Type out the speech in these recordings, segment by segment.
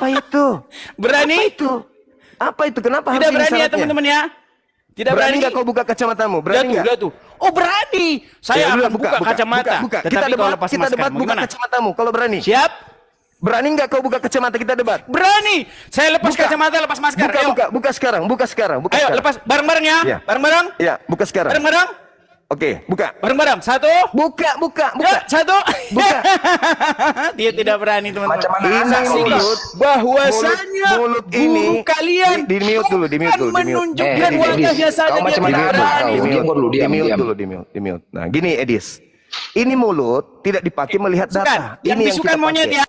Apa itu? Berani? Apa itu? Apa itu? Kenapa harus Tidak ini berani ya syaratnya? teman-teman ya? Tidak Berani berani. nggak kau buka kacamatamu? Berani nggak? Lihat tuh. Oh berani. Saya akan buka kacamata. Buka. Tetapi Kita kalau debat, lepas kita masker, debat buka bagaimana? kacamatamu kalau berani. Siap? Berani nggak kau buka kacamata, kita debat? Berani. Saya lepas Buka. kacamata, lepas masker. Buka, Ayo. buka sekarang, buka sekarang, buka Ayo sekarang. lepas bareng-bareng ya. Iya. Bareng-bareng. Iya, buka sekarang. Bareng-bareng. Oke, buka. Bareng-bareng. Satu. Buka. Ya, satu. Buka. Dia tidak berani teman-teman. Macam mana Ini saksi? mulut, Bahwasanya mulut guru ini kalian di mute dulu, di mute dulu, di mute. menunjukkan Edis, wajahnya saja kau dia macam mana tidak aku? berani. Kau diam dulu, diam. Di mute. Nah, gini Edis. Ini mulut tidak dipakai melihat data. Yang Ini bisukan kita monyet pakai. ya.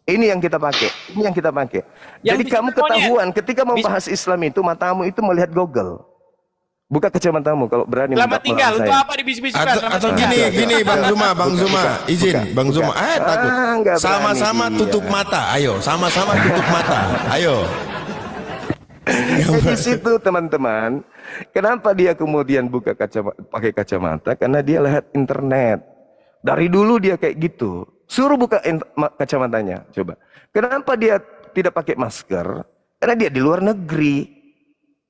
Ini yang kita pakai. Ini yang kita pakai. Yang Jadi kamu bisukan monyet. ketahuan ketika membahas Islam itu matamu itu melihat Google. Buka kacamatamu kalau berani Selamat minta tinggal. maaf Untuk saya. apa dibisik-bisikan? Atau gini Bang Zuma, izin Bang Zuma. Takut. Nggak Sama-sama berani tutup dia. mata. Ayo, sama-sama tutup mata. Ayo. Di situ teman-teman, kenapa dia kemudian buka pakai kacamata? Karena dia lihat internet. Dari dulu dia kayak gitu. Suruh buka kacamatanya, coba. Kenapa dia tidak pakai masker? Karena dia di luar negeri.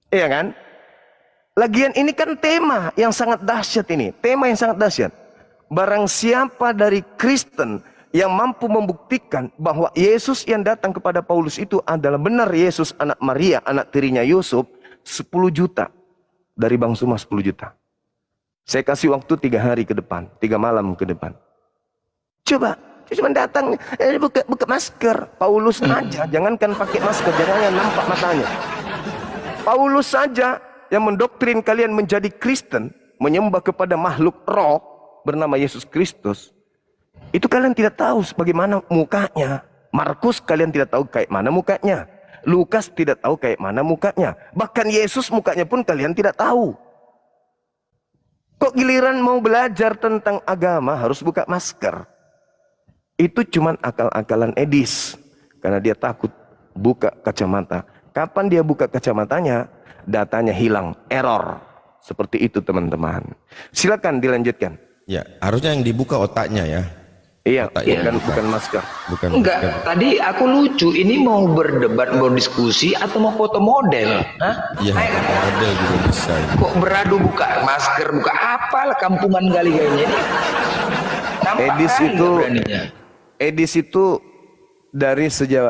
Iya kan? Lagian ini kan tema yang sangat dahsyat ini. Tema yang sangat dahsyat. Barang siapa dari Kristen yang mampu membuktikan bahwa Yesus yang datang kepada Paulus itu adalah benar Yesus anak Maria, anak tirinya Yusuf, 10 juta. Dari Bang Suma 10 juta. Saya kasih waktu 3 hari ke depan, 3 malam ke depan. Coba, cuma datang, buka masker. Paulus aja, jangankan pakai masker, jangan nampak matanya. Paulus saja yang mendoktrin kalian menjadi Kristen, menyembah kepada makhluk roh bernama Yesus Kristus. Itu kalian tidak tahu bagaimana mukanya. Markus kalian tidak tahu kayak mana mukanya. Lukas tidak tahu kayak mana mukanya. Bahkan Yesus mukanya pun kalian tidak tahu. Kok giliran mau belajar tentang agama harus buka masker? Itu cuman akal-akalan Edis. Karena dia takut buka kacamata. Kapan dia buka kacamatanya, datanya hilang, error. Seperti itu teman-teman. Silakan dilanjutkan. Ya, harusnya yang dibuka otaknya ya. Iya, Otaknya bukan masker. Bukan. Enggak, tadi aku lucu. Ini mau berdebat, mau diskusi atau mau foto model? Hah? Iya, model juga bisa. Kok beradu buka masker, buka apalah kampungan kali kayaknya ini. Nampak Edis kali itu, nggak beraninya. Edis itu dari sejak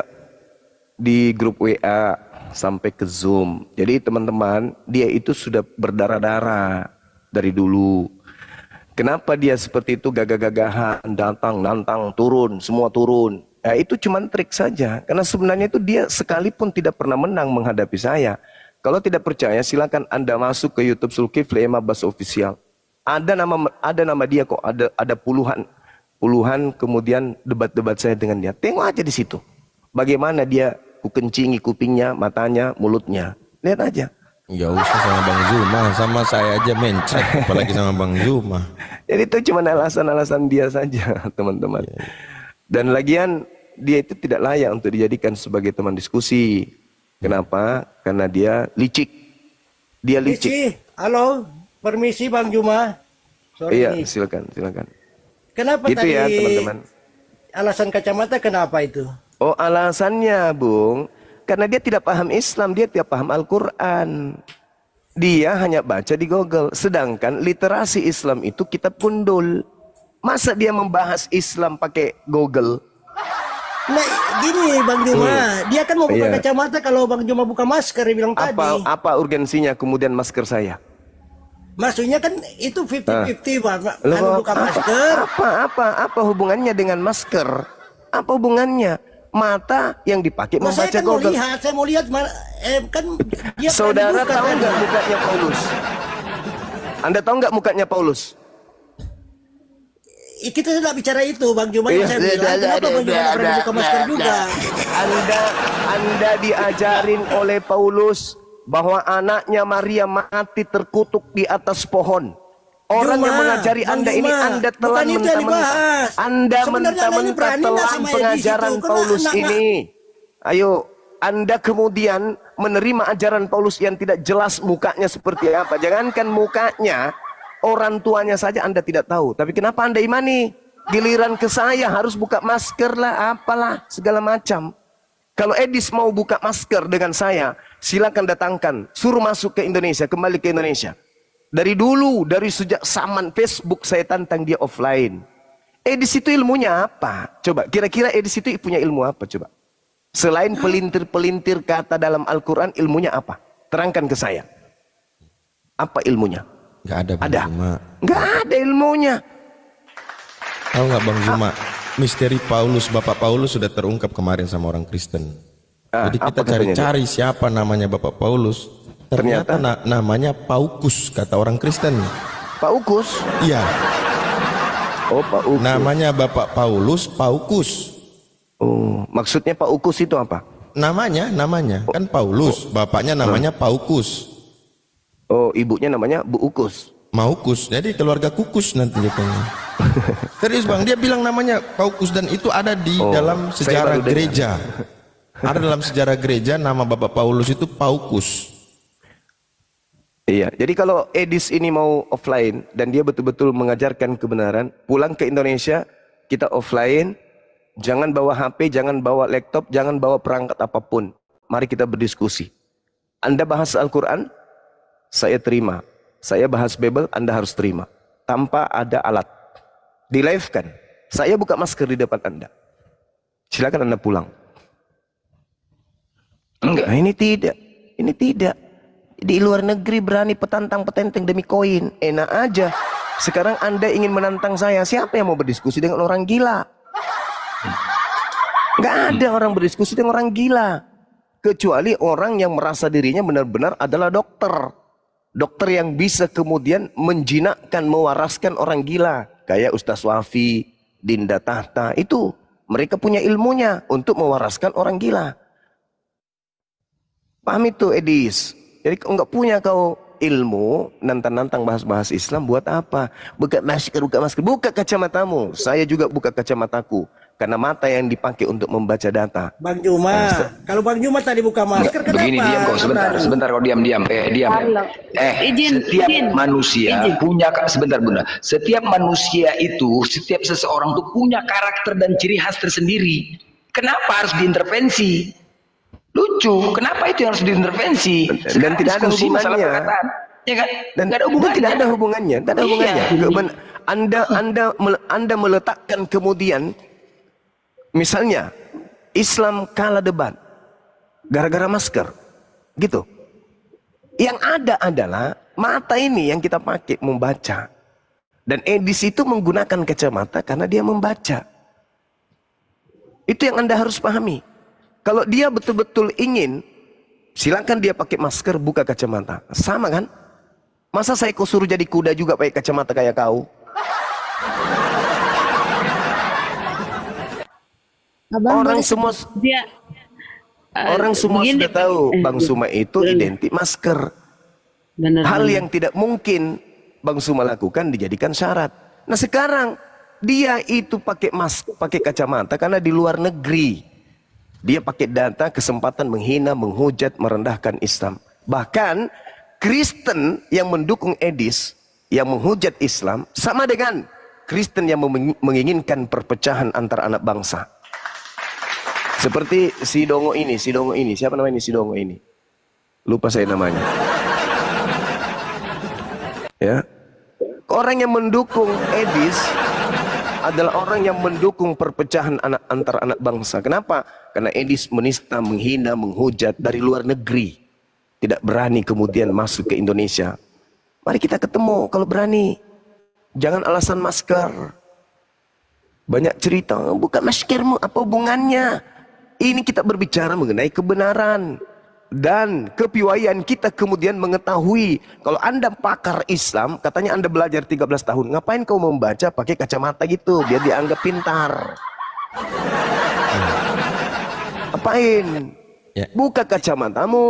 di grup WA sampai ke Zoom. Jadi teman-teman, dia itu sudah berdarah-darah dari dulu. Kenapa dia seperti itu gagah-gagahan, nantang, turun, semua turun. Nah, itu cuma trik saja. Karena sebenarnya itu dia sekalipun tidak pernah menang menghadapi saya. Kalau tidak percaya, silakan Anda masuk ke YouTube Zulkifli Abbas Official. Ada nama dia kok, ada puluhan kemudian debat-debat saya dengan dia. Tengok aja di situ. Bagaimana dia kukencingi kupingnya, matanya, mulutnya. Lihat aja. Nggak usah sama Bang Zuma, sama saya aja mencet, apalagi sama Bang Zuma. Jadi itu cuma alasan-alasan dia saja, teman-teman. Dan lagian dia itu tidak layak untuk dijadikan sebagai teman diskusi. Kenapa? Karena dia licik. Dia licik. Halo, permisi Bang Juma. Sorry Iya, nih. silakan. Kenapa Gitu tadi ya, teman-teman. alasan kacamata kenapa itu? Oh, alasannya, Bung, karena dia tidak paham Islam, dia tidak paham Al-Quran. Dia hanya baca di Google. Sedangkan literasi Islam itu kitab gundul. Masa dia membahas Islam pakai Google? Nah, gini Bang Juma, dia kan mau buka Iya. kacamata kalau Bang Juma buka masker, dia bilang tadi. Apa urgensinya kemudian masker saya? Maksudnya kan itu 50-50 Bang. Loh, Kalau buka masker, apa hubungannya dengan masker? Apa hubungannya? Mata yang dipakai nah, saya membaca kan mau Google. lihat, kan dia Saudara berani buka, tahu kan? nggak mukanya Paulus? Anda tahu nggak mukanya Paulus? Kita tidak bicara itu Bang Juma, yang saya bilang kenapa Bang Juma nggak berani buka masker juga? Anda diajarin oleh Paulus bahwa anaknya Maria mati terkutuk di atas pohon. Orang Juma, yang mengajari Bang Anda ini, Juma, Anda bukan telah itu yang mentah-mentah. dibahas. Anda Sebenarnya Anda ini mentah-mentah berani nggak telan sama Edis pengajaran itu? Karena Paulus anak- ini. Ayo, Anda kemudian menerima ajaran Paulus yang tidak jelas mukanya seperti apa. Jangankan mukanya, orang tuanya saja Anda tidak tahu. Tapi kenapa Anda imani? Giliran ke saya harus buka masker lah, apalah, segala macam. Kalau Edis mau buka masker dengan saya, silakan datangkan, suruh masuk ke Indonesia, kembali ke Indonesia. Dari dulu, dari sejak zaman Facebook saya tantang dia offline. Edis itu ilmunya apa? Coba, kira-kira Edis itu punya ilmu apa? Coba. Selain pelintir-pelintir kata dalam Al-Quran, ilmunya apa? Terangkan ke saya. Apa ilmunya? Nggak ada Bang Ada? Zuma. Nggak ada ilmunya. Tahu nggak Bang Zuma? Misteri Paulus, Bapak Paulus sudah terungkap kemarin sama orang Kristen. Jadi kita apa katanya cari-cari siapa namanya Bapak Paulus. Ternyata namanya Paukus, kata orang Kristen. Pak Ukus? Iya. Oh, Pak Ukus. Namanya Bapak Paulus, Paukus. Oh, maksudnya Pak Ukus itu apa? Namanya kan Paulus, bapaknya namanya Paukus. Oh, ibunya namanya Bu Ukus. Maukus, jadi keluarga kukus nanti jadinya. Serius Bang, dia bilang namanya Paukus dan itu ada di dalam sejarah gereja. Ada dalam sejarah gereja nama Bapak Paulus itu Paukus. Iya, jadi kalau Edis ini mau offline dan dia betul-betul mengajarkan kebenaran, pulang ke Indonesia, kita offline, jangan bawa HP, jangan bawa laptop, jangan bawa perangkat apapun. Mari kita berdiskusi. Anda bahas Al-Quran, saya terima. Saya bahas Bible, Anda harus terima. Tanpa ada alat. Di live kan. Saya buka masker di depan Anda. Silakan Anda pulang. Enggak. Nah, ini tidak. Ini tidak. Di luar negeri berani petantang-petenteng demi koin. Enak aja. Sekarang Anda ingin menantang saya. Siapa yang mau berdiskusi dengan orang gila? Nggak ada orang berdiskusi dengan orang gila. Kecuali orang yang merasa dirinya benar-benar adalah dokter. Dokter yang bisa kemudian menjinakkan, mewaraskan orang gila. Kayak Ustaz Wafi, Dinda Tahta. Itu mereka punya ilmunya untuk mewaraskan orang gila. Paham itu Edis? Jadi kau nggak punya kau ilmu, nantang-nantang bahas-bahas Islam buat apa? Buka masker, buka masker. Buka kacamatamu. Saya juga buka kacamataku. Karena mata yang dipakai untuk membaca data. Bang Juma, kalau Bang Juma tadi buka masker, kenapa? Begini, diam kok sebentar kau diam. Diam. Setiap manusia punya, sebentar Bunda. Setiap manusia itu, setiap seseorang itu punya karakter dan ciri khas tersendiri. Kenapa harus diintervensi? Lucu, kenapa itu yang harus diintervensi? Dan tidak ada hubungannya. Ya kan? Dan tidak ada hubungannya. Tidak ada hubungannya. Anda meletakkan kemudian, misalnya Islam kalah debat gara-gara masker, gitu. Yang ada adalah mata ini yang kita pakai membaca. Dan Edis itu menggunakan kacamata karena dia membaca. Itu yang Anda harus pahami. Kalau dia betul-betul ingin, silakan dia pakai masker, buka kacamata. Sama kan? Masa saya kau suruh jadi kuda juga pakai kacamata kayak kau? Orang semua sudah tahu Bang Suma itu identik masker. Hal yang tidak mungkin Bang Suma lakukan dijadikan syarat. Nah sekarang dia itu pakai masker, pakai kacamata karena di luar negeri. Dia pakai data kesempatan menghina, menghujat, merendahkan Islam. Bahkan Kristen yang mendukung Edis, yang menghujat Islam, sama dengan Kristen yang menginginkan perpecahan antar anak bangsa. Seperti si Dongo ini. Siapa namanya si Dongo ini? Lupa saya namanya. Ya. Orang yang mendukung Edis adalah orang yang mendukung perpecahan antar anak bangsa. Kenapa? Karena Edis menista, menghina, menghujat dari luar negeri. Tidak berani kemudian masuk ke Indonesia. Mari kita ketemu kalau berani. Jangan alasan masker. Banyak cerita, buka maskermu, apa hubungannya? Ini kita berbicara mengenai kebenaran. Dan kepiawaian kita kemudian mengetahui. Kalau Anda pakar Islam, katanya Anda belajar 13 tahun. Ngapain kau membaca pakai kacamata gitu? Biar dianggap pintar. Apain? Ya. Buka kacamatamu.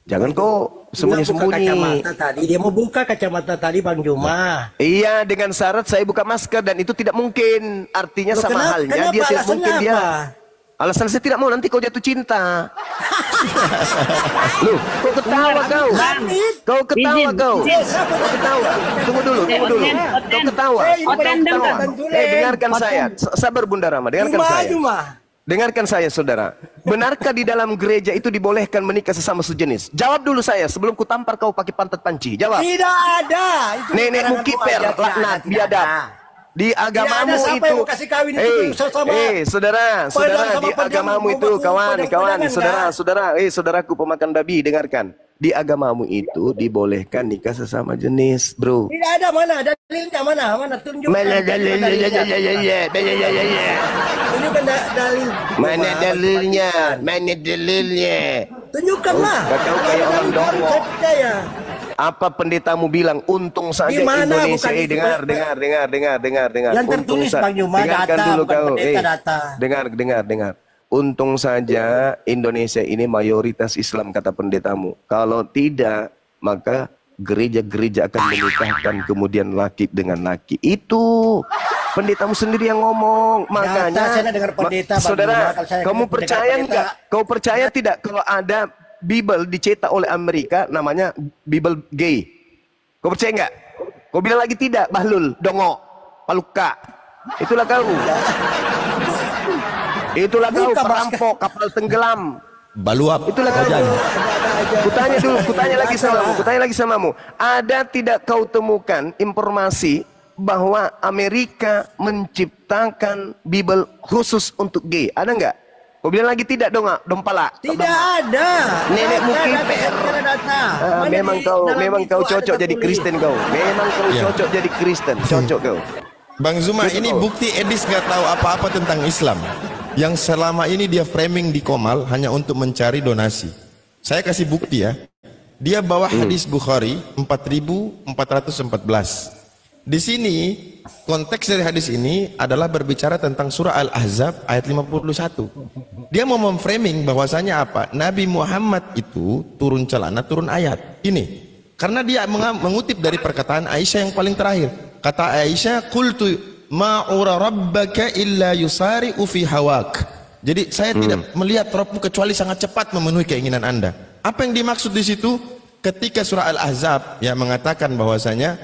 Jangan kau sembunyi-sembunyi. Dia mau buka kacamata tadi Bang Juma. Iya, dengan syarat saya buka masker dan itu tidak mungkin. Artinya Loh, sama halnya dia tidak mungkin apa? dia. Alasan saya tidak mau nanti kau jatuh cinta. Loh, kau ketawa kau. Kau ketawa kau. Kau ketawa. Tunggu dulu. Kau ketawa. Dengarkan saya. Sabar Bunda Rama, dengarkan saya. Dengarkan saya saudara. Benarkah di dalam gereja itu dibolehkan menikah sesama sejenis? Jawab dulu saya sebelum ku tampar kau pakai pantat panci. Jawab. Tidak ada. Itu Nenekmu kiper, laknat, biadab. Di agamamu itu, saudara, di agamamu itu, kawan, saudaraku pemakan babi, dengarkan. Di agamamu itu dibolehkan nikah sesama jenis, bro. Tidak ada, mana dalilnya, mana tunjukkan. Mana dalilnya? Tunjukkan dalil. Mana dalilnya? Tunjukkanlah. Kau kayak orang dongo. Apa pendetamu bilang? Untung saja Indonesia. Dengar. Yang tertulis Bang Juma, dengarkan data, dulu kau. data. Dengar. Untung saja Indonesia ini mayoritas Islam, kata pendetamu. Kalau tidak, maka gereja-gereja akan menikahkan kemudian laki dengan laki. Itu pendetamu sendiri yang ngomong. Makanya, saudara, kamu percaya enggak? Kau percaya tidak kalau ada Bible dicetak oleh Amerika namanya Bible gay? Kau percaya enggak? Kau bilang lagi tidak, bahlul, dongo, paluka. Itulah kau. Itulah kau perampok, kapal tenggelam. Baluap. Itulah kau. Kutanya lagi samamu. Ada tidak kau temukan informasi bahwa Amerika menciptakan Bible khusus untuk gay? Ada enggak? Kau bilang lagi tidak dong, dompala. Tidak ada. Nenekmu kiper. Memang kau cocok jadi Kristen kau. Memang kau cocok jadi Kristen. Cocok kau. Bang Zuma, ini bukti Edis gak tahu apa-apa tentang Islam. Yang selama ini dia framing di Komal hanya untuk mencari donasi. Saya kasih bukti ya. Dia bawa hadis Bukhari 4414. Di sini konteks dari hadis ini adalah berbicara tentang surah Al-Ahzab ayat 51. Dia mau memframing bahwasanya apa? Nabi Muhammad itu turun celana, turun ayat. Ini karena dia mengutip dari perkataan Aisyah yang paling terakhir. Kata Aisyah, qultu ma'ura rabbaka illa yusari'u fi hawak. Jadi saya tidak melihat Rabbmu kecuali sangat cepat memenuhi keinginan Anda. Apa yang dimaksud di situ? Ketika surah Al-Ahzab yang mengatakan bahwasanya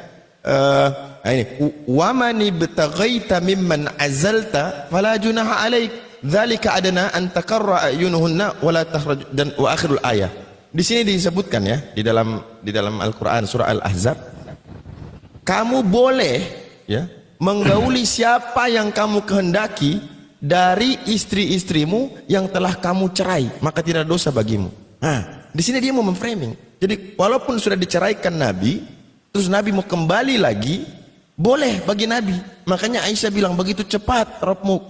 ini wa man ibtaghaita mimman azalta fala junaha alaik dzalika adana an taqarra ayunuhunna wala takhraj, dan wa akhirul ayah. Di sini disebutkan ya di dalam Al-Qur'an surah Al-Ahzab, kamu boleh ya menggauli siapa yang kamu kehendaki dari istri-istrimu yang telah kamu cerai, maka tidak dosa bagimu. Nah, di sini dia mau memframing. Jadi walaupun sudah diceraikan Nabi, terus Nabi mau kembali lagi, boleh bagi Nabi. Makanya Aisyah bilang begitu cepat Rabbmu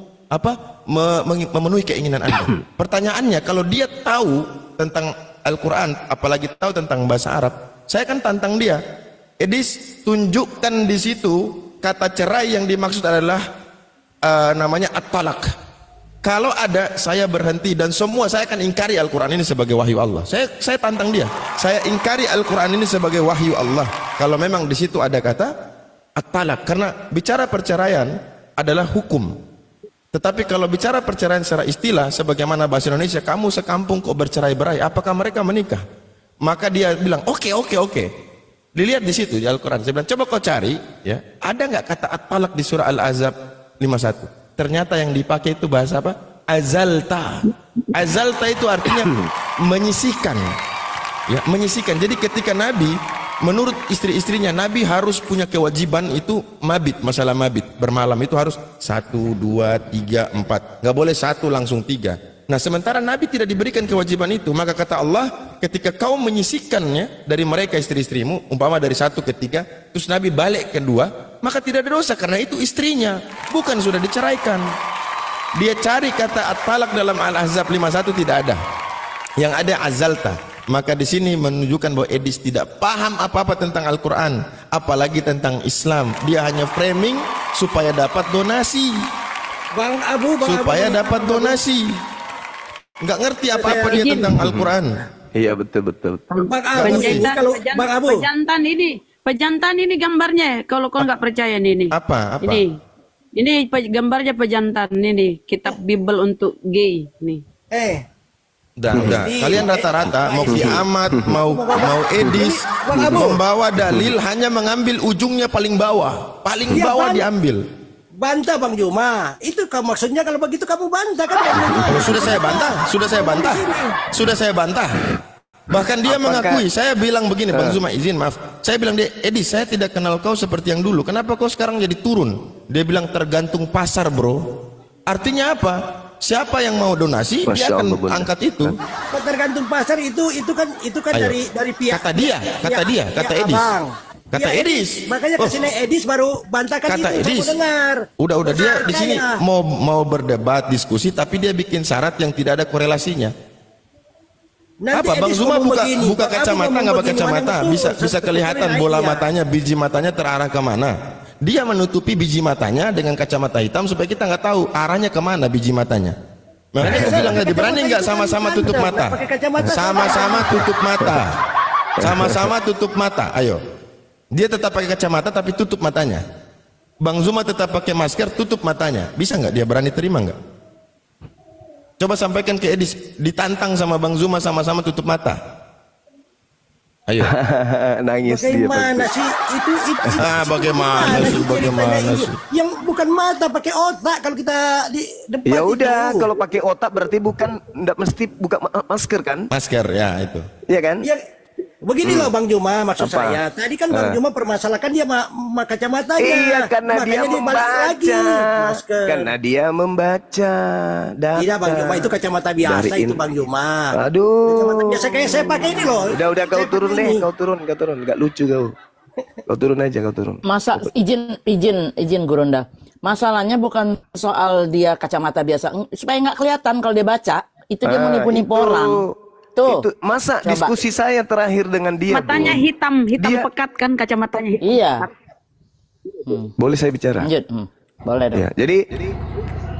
memenuhi keinginan Anda. Pertanyaannya, kalau dia tahu tentang Al-Quran, apalagi tahu tentang bahasa Arab, saya kan tantang dia. Edis, tunjukkan di situ kata cerai yang dimaksud adalah namanya at-talak. Kalau ada, saya berhenti dan semua saya akan ingkari Al-Quran ini sebagai wahyu Allah. Saya tantang dia. Saya ingkari Al-Quran ini sebagai wahyu Allah. Kalau memang di situ ada kata at-talak, karena bicara perceraian adalah hukum. Tetapi kalau bicara perceraian secara istilah, sebagaimana bahasa Indonesia, kamu sekampung kok bercerai-berai, apakah mereka menikah? Maka dia bilang, oke. Dilihat di situ di Al-Quran. Saya bilang, coba kau cari, ya, ada nggak kata at-talak di surah Al-Ahzab 51? Ternyata yang dipakai itu bahasa apa? Azalta. Azalta itu artinya menyisihkan. Ya, menyisihkan. Jadi ketika Nabi, menurut istri-istrinya, Nabi harus punya kewajiban itu mabit, masalah mabit, bermalam itu harus 1, 2, 3, 4. Nggak boleh 1 langsung 3. Nah, sementara Nabi tidak diberikan kewajiban itu, maka kata Allah, ketika kau menyisihkannya dari mereka istri-istrimu, umpama dari 1 ke 3, terus Nabi balik ke 2, maka tidak ada dosa karena itu istrinya, bukan sudah diceraikan. Dia cari kata at-talak dalam Al-Ahzab 51 tidak ada. Yang ada azalta. Maka di sini menunjukkan bahwa Edis tidak paham apa-apa tentang Al-Quran, apalagi tentang Islam. Dia hanya framing supaya dapat donasi. Bang Abu, dapat donasi. Nggak ngerti apa-apa dia tentang Al-Quran. Iya, betul. Bang Abu, kalau Bang Abu, pejantan ini gambarnya. Kalau kau nggak percaya ini. Apa? Ini gambarnya pejantan ini. Kitab Bible untuk gay nih. Udah. Kalian rata-rata mau kiamat, mau Edis, membawa dalil hanya mengambil ujungnya paling bawah. Paling bawah diambil. bantah Bang Juma. Itu maksudnya kalau begitu kamu bantah kan Bang Juma. Kalau sudah saya bantah, sudah saya bantah. Bahkan dia mengakui, saya bilang begini, Bang Zuma izin maaf. Saya bilang dia, Edi saya tidak kenal kau seperti yang dulu. Kenapa kau sekarang jadi turun? Dia bilang tergantung pasar bro. Artinya apa? Siapa yang mau donasi, dia akan angkat itu. Tergantung pasar itu kan dari pihak. Kata Edis. Kata Edis. Makanya kesini Edis baru bantahkan kata itu. Edis. Dengar. Udah dia di sini mau berdebat, diskusi, tapi dia bikin syarat yang tidak ada korelasinya. Nanti apa Bang Edis Zuma buka begini, kacamata nggak pakai kacamata, bisa kelihatan bola matanya, biji matanya terarah kemana. Dia menutupi biji matanya dengan kacamata hitam supaya kita nggak tahu arahnya kemana biji matanya. Makanya aku bilang tadi, berani nggak sama-sama tutup mata? Sama-sama tutup mata. Sama-sama tutup mata. Ayo. Dia tetap pakai kacamata tapi tutup matanya. Bang Zuma tetap pakai masker, tutup matanya. Bisa nggak dia berani terima nggak? Coba sampaikan ke Edis, ditantang sama Bang Zuma sama-sama tutup mata. Ayo. Nangis bagaimana dia. Sih? Itu Bagaimana sih? Yang bukan mata, pakai otak kalau kita di depan. Ya udah, kalau pakai otak berarti enggak mesti buka masker kan? Masker ya itu. Iya kan? Ya, begini loh Bang Juma, maksud saya. Tadi kan Bang Juma permasalahkan dia kacamatanya. Iya, karena dia membaca. Karena dia membaca data. Tidak Bang Juma, itu kacamata biasa itu Bang Juma. Aduh. Kacamata biasa kayak saya pakai ini loh. Udah kau turun deh, kau turun. Enggak lucu kau. Kau turun aja, kau turun. Masa izin Gurunda. Masalahnya bukan soal dia kacamata biasa, supaya nggak kelihatan kalau dia baca. Itu dia mau nipu-nipu orang. Tuh, itu masa coba. Diskusi saya terakhir dengan dia. Matanya hitam pekat kan kacamatanya. Iya. Boleh saya bicara? Lanjut. Boleh dong. Ya, jadi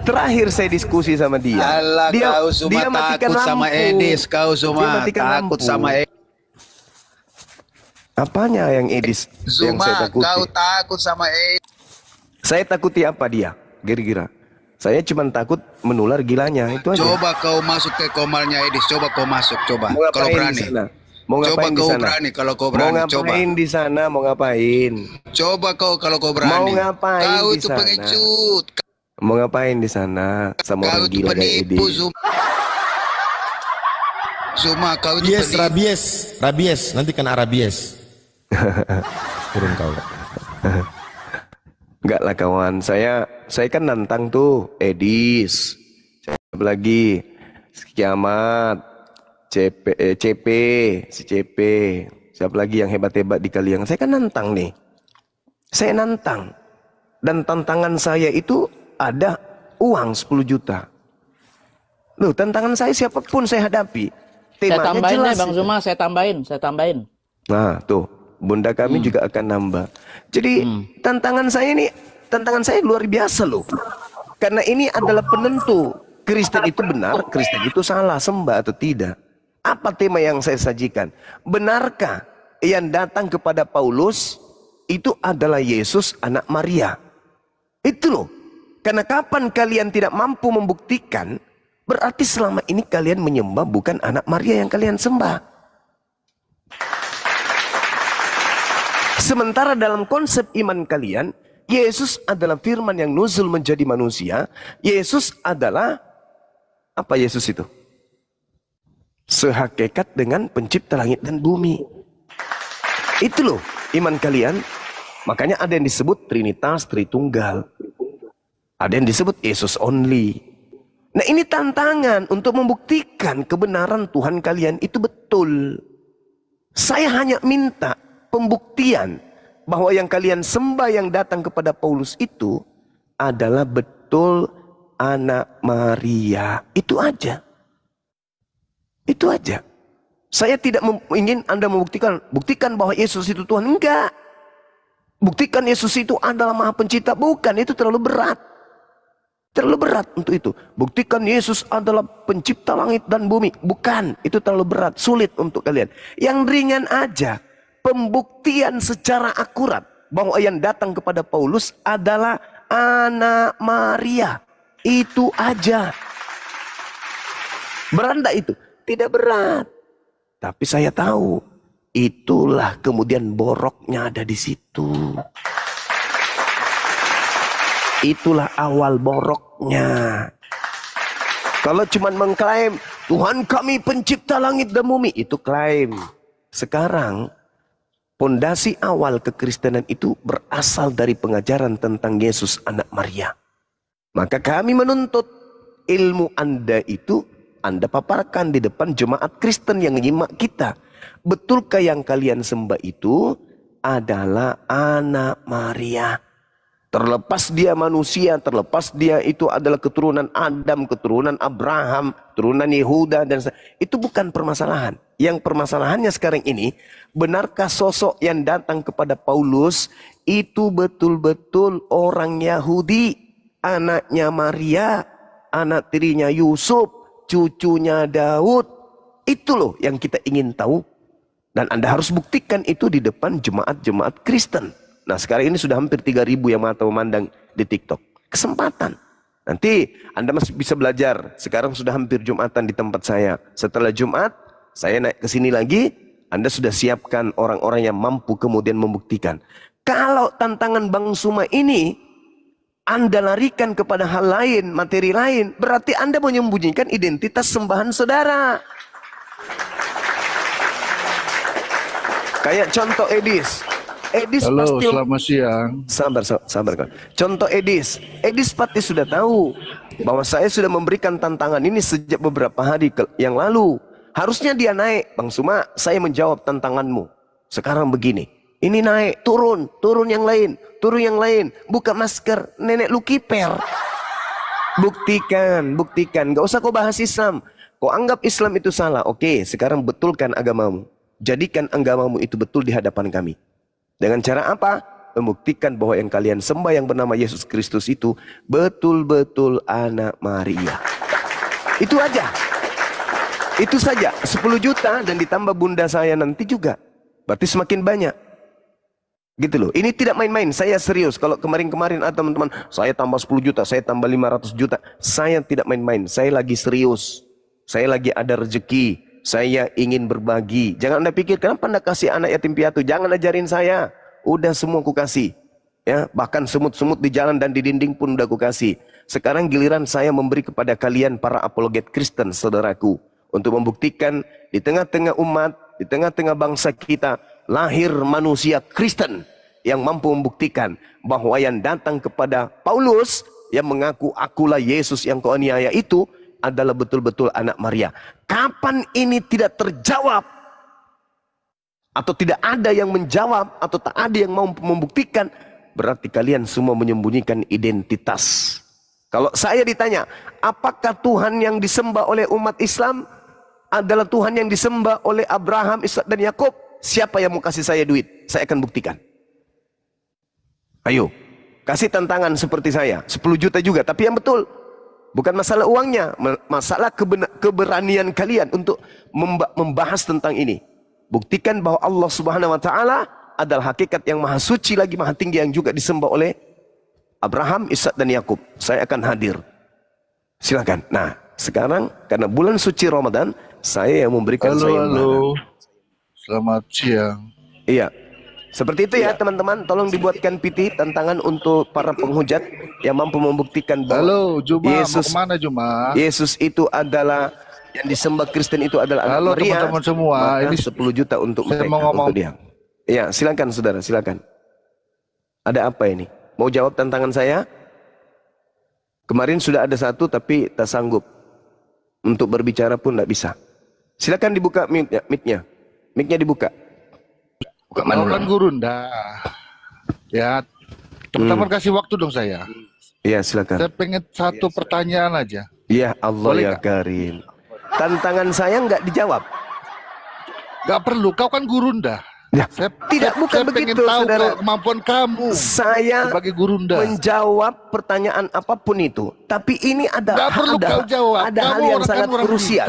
terakhir saya diskusi sama dia. Alah, kau semua takut sama Edis, kau semua takut sama Edis. Apanya yang Edis yang saya takuti? Kau takut sama Edis. Saya takuti apa dia? Kira-kira. Saya cuma takut menular gilanya, itu aja. Coba kau masuk ke komalnya Edis, coba kau masuk, coba. Kalau berani. Mau ngapain di sana? Berani, kalau kau berani, mau ngapain di sana? Mau ngapain? Coba kau kalau kau berani. Mau ngapain kau di itu sana? pengecut. Mau ngapain di sana? Sama Kau orang itu gila kayak penipu, Edis. Zuma, kau itu Yes, penipu. rabies, nanti kena rabies. Turun kau. Enggak lah kawan, saya kan nantang tuh Edis, siapa lagi, Kiamat, CP, siapa lagi yang hebat-hebat di kalian. Saya kan nantang nih, saya nantang, dan tantangan saya itu ada uang 10 juta. Loh, tantangan saya siapapun saya hadapi. Saya Temanya tambahin jelas deh Bang Zuma, saya tambahin. Nah tuh, bunda kami juga akan nambah. Jadi tantangan saya luar biasa loh. Karena ini adalah penentu Kristen itu benar, Kristen itu salah, sembah atau tidak. Apa tema yang saya sajikan? Benarkah yang datang kepada Paulus itu adalah Yesus anak Maria? Itu loh. Karena kapan kalian tidak mampu membuktikan, berarti selama ini kalian menyembah bukan anak Maria yang kalian sembah. Sementara dalam konsep iman kalian, Yesus adalah firman yang nuzul menjadi manusia. Yesus adalah, apa Yesus itu? Sehakikat dengan pencipta langit dan bumi. Itu loh iman kalian. Makanya ada yang disebut Trinitas, Tritunggal. Ada yang disebut Yesus only. Nah ini tantangan untuk membuktikan kebenaran Tuhan kalian itu betul. Saya hanya minta pembuktian bahwa yang kalian sembah yang datang kepada Paulus itu adalah betul anak Maria. Itu aja. Itu aja. Saya tidak ingin Anda buktikan bahwa Yesus itu Tuhan. Enggak. Buktikan Yesus itu adalah Maha Pencipta. Bukan, itu terlalu berat. Terlalu berat untuk itu. Buktikan Yesus adalah pencipta langit dan bumi. Bukan, itu terlalu berat, sulit untuk kalian. Yang ringan aja. Pembuktian secara akurat bahwa yang datang kepada Paulus adalah anak Maria. Itu aja. Berat enggak itu? Tidak berat. Tapi saya tahu itulah kemudian boroknya ada di situ. Itulah awal boroknya. Kalau cuma mengklaim Tuhan kami pencipta langit dan bumi, itu klaim. Sekarang pondasi awal kekristenan itu berasal dari pengajaran tentang Yesus anak Maria. Maka kami menuntut ilmu Anda itu Anda paparkan di depan jemaat Kristen yang menyimak kita. Betulkah yang kalian sembah itu adalah anak Maria? Terlepas dia manusia, terlepas dia itu adalah keturunan Adam, keturunan Abraham, keturunan Yehuda, dan itu bukan permasalahan. Yang permasalahannya sekarang ini, benarkah sosok yang datang kepada Paulus itu betul-betul orang Yahudi, anaknya Maria, anak tirinya Yusuf, cucunya Daud? Itu loh yang kita ingin tahu. Dan Anda harus buktikan itu di depan jemaat-jemaat Kristen. Nah sekarang ini sudah hampir 3.000 yang mata memandang di TikTok. Kesempatan. Nanti Anda masih bisa belajar. Sekarang sudah hampir Jumatan di tempat saya. Setelah Jumat, saya naik ke sini lagi. Anda sudah siapkan orang-orang yang mampu kemudian membuktikan. Kalau tantangan Bang Suma ini Anda larikan kepada hal lain, materi lain, berarti Anda menyembunyikan identitas sembahan saudara. Kayak contoh Edis. Edis halo, pasti selamat siang. Sabar kawan. Contoh Edis pasti sudah tahu bahwa saya sudah memberikan tantangan ini sejak beberapa hari yang lalu. Harusnya dia naik, Bang Suma, saya menjawab tantanganmu. Sekarang begini, ini naik, turun yang lain, buka masker, nenek lu kiper. Buktikan, gak usah kau bahas Islam. Kau anggap Islam itu salah, oke, sekarang betulkan agamamu. Jadikan agamamu itu betul di hadapan kami. Dengan cara apa? Membuktikan bahwa yang kalian sembah yang bernama Yesus Kristus itu betul-betul anak Maria. Itu aja. Itu saja. 10 juta dan ditambah bunda saya nanti juga. Berarti semakin banyak. Gitu loh. Ini tidak main-main. Saya serius. Kalau kemarin-kemarin teman-teman, saya tambah 10 juta, saya tambah 500 juta. Saya tidak main-main. Saya lagi serius. Saya lagi ada rezeki. Saya ingin berbagi. Jangan Anda pikir, kenapa Anda kasih anak yatim piatu? Jangan ajarin saya. Udah semua aku kasih. Ya, bahkan semut-semut di jalan dan di dinding pun udah aku kasih. Sekarang giliran saya memberi kepada kalian para apologet Kristen, saudaraku. Untuk membuktikan di tengah-tengah umat, di tengah-tengah bangsa kita, lahir manusia Kristen yang mampu membuktikan bahwa yang datang kepada Paulus, yang mengaku akulah Yesus yang kau aniaya itu, adalah betul-betul anak Maria. Kapan ini tidak terjawab, atau tidak ada yang menjawab, atau tak ada yang mau membuktikan, berarti kalian semua menyembunyikan identitas. Kalau saya ditanya, apakah Tuhan yang disembah oleh umat Islam adalah Tuhan yang disembah oleh Abraham, Ishak dan Yakub? Siapa yang mau kasih saya duit? Saya akan buktikan. Ayo, kasih tantangan seperti saya, 10 juta juga, tapi yang betul. Bukan masalah uangnya, masalah keberanian kalian untuk membahas tentang ini. Buktikan bahwa Allah Subhanahu wa taala adalah hakikat yang maha suci lagi maha tinggi yang juga disembah oleh Abraham, Ishak dan Yakub. Saya akan hadir. Silakan. Nah, sekarang karena bulan suci Ramadan, saya yang memberikan Halo. Selamat siang. Iya. Seperti itu ya teman-teman, tolong dibuatkan PT tantangan untuk para penghujat yang mampu membuktikan bahwa Yesus, mau kemana Juma? Yesus itu adalah yang disembah Kristen itu adalah anak Maria. Teman-teman semua, ini 10 juta untuk saya mereka, mau ngomong. untuk dia. Ya, silakan saudara, silakan. Ada apa ini? Mau jawab tantangan saya? Kemarin sudah ada satu tapi tak sanggup. Untuk berbicara pun tidak bisa. Silakan dibuka mic-nya. Mic-nya dibuka. Kalau kan Gurunda, ya teman-teman kasih waktu dong saya. Iya silakan. Saya pengen satu pertanyaan aja. Ya Allah boleh ya gak? Karim. Tantangan saya nggak dijawab. Gak perlu, kau kan Gurunda. Ya, bukan begitu, tahu saudara. kemampuan kamu. Saya sebagai Gurunda menjawab pertanyaan apapun itu. Tapi ini ada perlu kau jawab. Ada hal yang sangat krusial.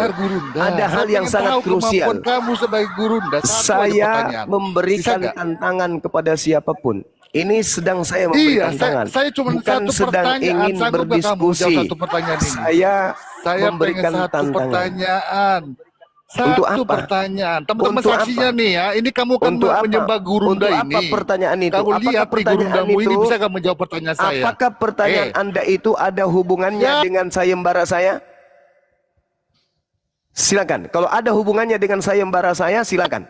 Ada hal yang sangat krusial. Kamu sebagai Gurunda. Saya memberikan tantangan kepada siapapun. Ini sedang saya memberikan tantangan. Saya cuma bukan satu sedang ingin berdiskusi. Satu pertanyaan ini. Saya memberikan satu tantangan. pertanyaan. Untuk Satu apa? pertanyaan, teman-teman Untuk saksinya apa? nih ya, ini kamu kan Untuk apa? menyembah Gurunda Untuk ini. apa pertanyaan itu? Kamu Apakah lihat nih pertanyaan Gurundamu ini itu- bisa gak menjawab pertanyaan saya? Apakah pertanyaan Anda itu ada hubungannya Ya. dengan sayembara saya? Silakan. Kalau ada hubungannya dengan sayembara saya, silakan.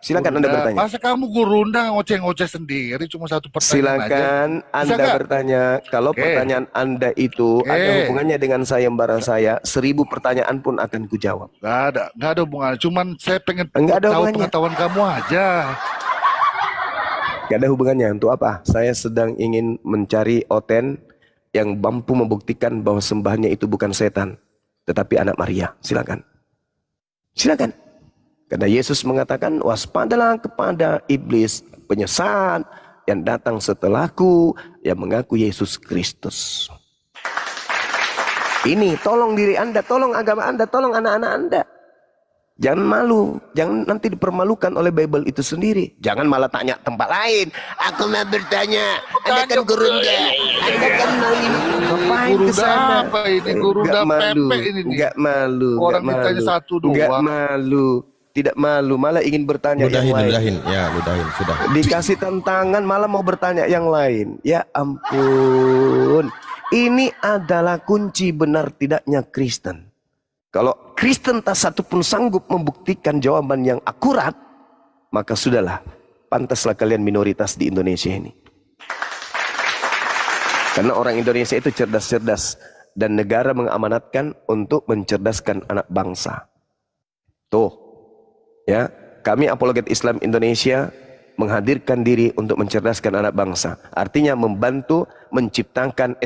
Silakan Anda Gurunda. bertanya. Masa kamu Gurunda ngoceh-ngoceh sendiri cuma satu pertanyaan aja? Silakan Bisa Anda nggak? bertanya. Kalau Oke. pertanyaan Anda itu ada Oke. hubungannya dengan sayembara saya, 1000 pertanyaan pun akan kujawab. Gak ada hubungan. Cuman saya pengen Nggak ada tahu hubungannya. pengetahuan kamu aja. Gak ada hubungannya. Untuk apa? Saya sedang ingin mencari oten yang mampu membuktikan bahwa sembahannya itu bukan setan, tetapi anak Maria. Silakan. Silakan. Karena Yesus mengatakan, waspadalah kepada iblis penyesat yang datang setelahku, yang mengaku Yesus Kristus. Ini tolong diri Anda, tolong agama Anda, tolong anak-anak Anda. Jangan malu, jangan nanti dipermalukan oleh Bible itu sendiri. Jangan malah tanya tempat lain. Aku mau bertanya, Anda kan Gurunda, Anda kan mau ini. Ngapain ke Gurunda sana? apa ini? Gurunda Nggak malu, Pepe ini nih. nggak malu, Orang nggak ditanya malu. satu doang. Nggak malu, tidak malu, malah ingin bertanya yang lain. Ludahin. Ya, ludahin. Sudah. Dikasih tantangan malah mau bertanya yang lain. Ya ampun. Ini adalah kunci benar tidaknya Kristen. Kalau Kristen tak satu pun sanggup membuktikan jawaban yang akurat, maka sudahlah, pantaslah kalian minoritas di Indonesia ini. Karena orang Indonesia itu cerdas-cerdas dan negara mengamanatkan untuk mencerdaskan anak bangsa. Tuh, ya, kami apologet Islam Indonesia menghadirkan diri untuk mencerdaskan anak bangsa. Artinya membantu menciptakan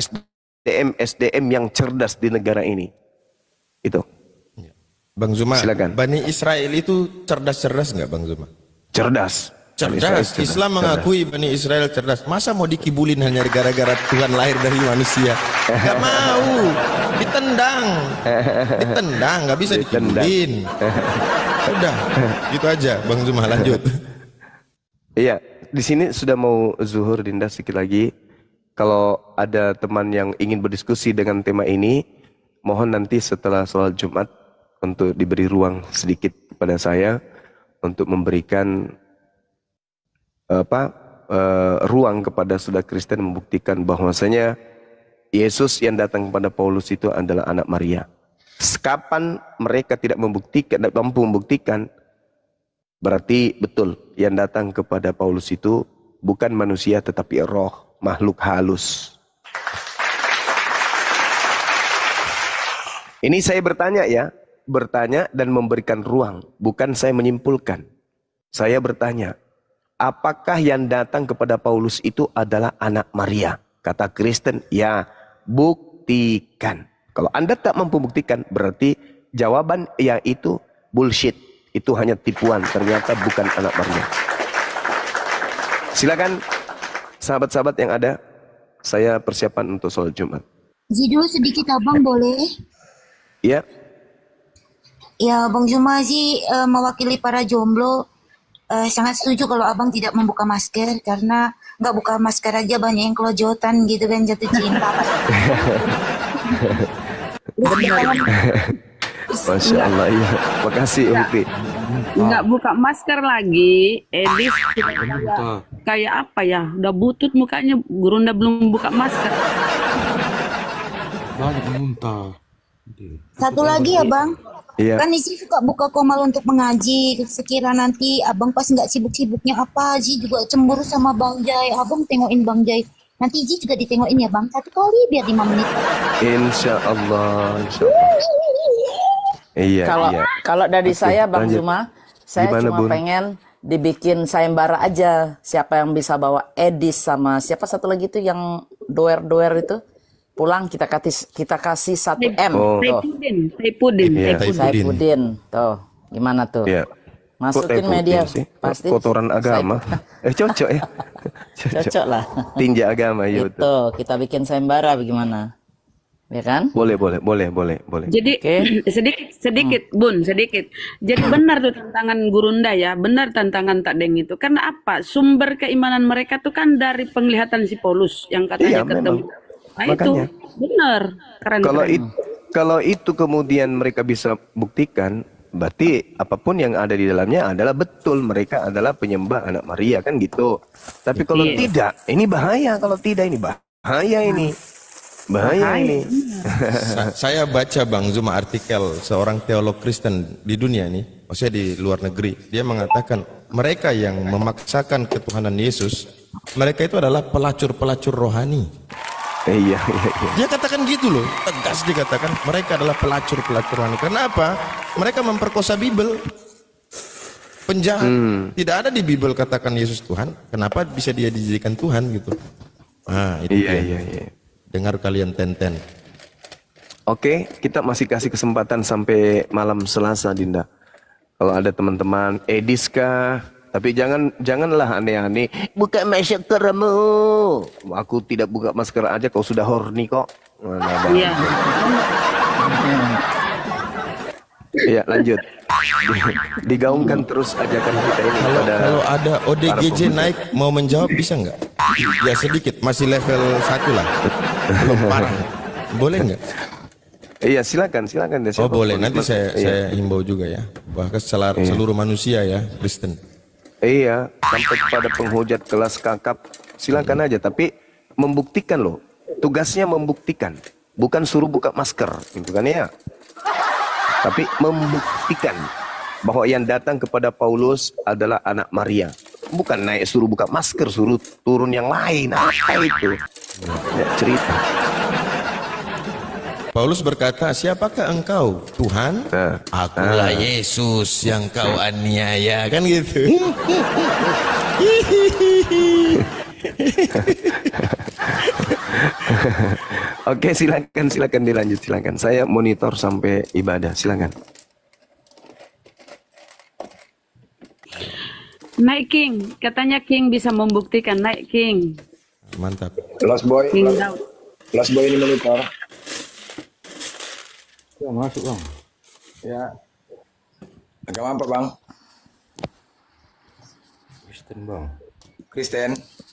SDM yang cerdas di negara ini. Itu. Bang Zuma, Silakan. Bani Israel itu cerdas-cerdas nggak Bang Zuma? Cerdas. Bani Israel Cerdas. Islam mengakui Bani Israel cerdas. Masa mau dikibulin hanya gara-gara Tuhan lahir dari manusia? Gak mau. Ditendang. Ditendang. Gak bisa dikibulin. Udah. Gitu aja Bang Zuma, lanjut. Iya, di sini sudah mau zuhur Dinda sedikit lagi. Kalau ada teman yang ingin berdiskusi dengan tema ini, mohon nanti setelah sholat Jumat untuk diberi ruang sedikit kepada saya untuk memberikan ruang kepada saudara Kristen membuktikan bahwasanya Yesus yang datang kepada Paulus itu adalah anak Maria. Kapan mereka tidak membuktikan, tidak mampu membuktikan, berarti betul yang datang kepada Paulus itu bukan manusia tetapi roh, makhluk halus. Ini saya bertanya ya, bertanya dan memberikan ruang, bukan saya menyimpulkan. Saya bertanya, apakah yang datang kepada Paulus itu adalah anak Maria? Kata Kristen, ya, buktikan. Kalau Anda tak mampu buktikan, berarti jawaban ya itu bullshit. Itu hanya tipuan, ternyata bukan anak Maria. Silakan sahabat-sahabat yang ada, saya persiapan untuk sholat Jumat. Dulu sedikit abang boleh? Ya. Ya Bang Zuma sih mewakili para jomblo sangat setuju kalau abang tidak membuka masker karena nggak buka masker aja banyak yang kelojotan gitu kan jatuh cinta. Masya Allah, iya. Makasih Ukti. Nggak buka masker lagi, Edis kayak apa ya? Udah butut mukanya, Gurunda belum buka masker. Banyak muntah. Satu lagi ya Bang. Iya. Kan istri suka buka komal untuk mengaji. Sekira nanti abang pas nggak sibuk-sibuknya apa, Ji juga cemburu sama Bang Jai. Abang tengokin Bang Jai. Nanti Ji juga ditengokin ya Bang. 1 kali biar 5 menit. Insya Allah. Insya Allah. Iya. Kalau dari Oke, saya Bang lanjut. Zuma, saya Gimana, cuma Bun? pengen dibikin sayembara aja. Siapa yang bisa bawa Edis sama siapa satu lagi tuh yang doer itu pulang kita kasih 1 M. Oh. Saipudin. Iya. Saipudin. Tuh, gimana tuh? Iya. Masukin Kok media sih? pasti Kotoran agama. Cocok ya. Cocok lah. Tinja agama ya betul. Itu kita bikin sayembara bagaimana? Ya kan? Boleh. Jadi sedikit Bun, sedikit. Jadi benar tuh tantangan Gurunda ya, benar tantangan Tak Deng itu. Karena apa? Sumber keimanan mereka tuh kan dari penglihatan si Paulus yang katanya Iya, ketemu. memang. Nah Makanya. itu benar. Keren. Kalau itu kemudian mereka bisa buktikan, berarti apapun yang ada di dalamnya adalah betul, mereka adalah penyembah anak Maria, kan gitu. Tapi kalau tidak, ini bahaya. Kalau tidak, ini bahaya ini. Bahaya ini. Saya baca Bang Zuma artikel seorang teolog Kristen di dunia ini, maksudnya di luar negeri. Dia mengatakan mereka yang memaksakan ketuhanan Yesus, mereka itu adalah pelacur-pelacur rohani. Iya. Dia katakan gitu loh, tegas dikatakan mereka adalah pelacur-pelacur rohani. Karena apa? Mereka memperkosa Bible. Penjahat. Tidak ada di Bible katakan Yesus Tuhan. Kenapa bisa dia dijadikan Tuhan gitu? Nah, itu Iya. Dengar kalian Tenten. Oke, kita masih kasih kesempatan sampai malam Selasa, Dinda. Kalau ada teman-teman Edis kah? Tapi janganlah aneh-aneh. Buka maskermu. Aku tidak buka masker aja, kau sudah horny kok. Iya. Iya, lanjut. Digaungkan terus ajakan kita ini. Kalau ada ODGJ naik mau menjawab bisa nggak? Ya sedikit, masih level 1 lah. Belum parah. Boleh nggak? Iya, silakan. Oh boleh, nanti saya himbau juga ya. Bahkan seluruh manusia ya, Kristen. Iya, sampai kepada penghujat kelas kakap, silakan aja. Tapi membuktikan loh, tugasnya membuktikan, bukan suruh buka masker, gitu kan ya. Tapi membuktikan bahwa yang datang kepada Paulus adalah anak Maria. Bukan naik suruh buka masker, suruh turun yang lain. Apa itu? Ya, cerita. Paulus berkata, siapakah engkau? Tuhan? Akulah Yesus yang kau aniaya. Kan gitu. Oke, silakan dilanjut, silakan. Saya monitor sampai ibadah, silakan. Naik King, katanya King bisa membuktikan. Naik King. Mantap. Lost Boy, King Daud. Lost Boy ini monitor. Ya, masuk Bang. Ya. Agama apa Bang? Kristen Bang. Kristen.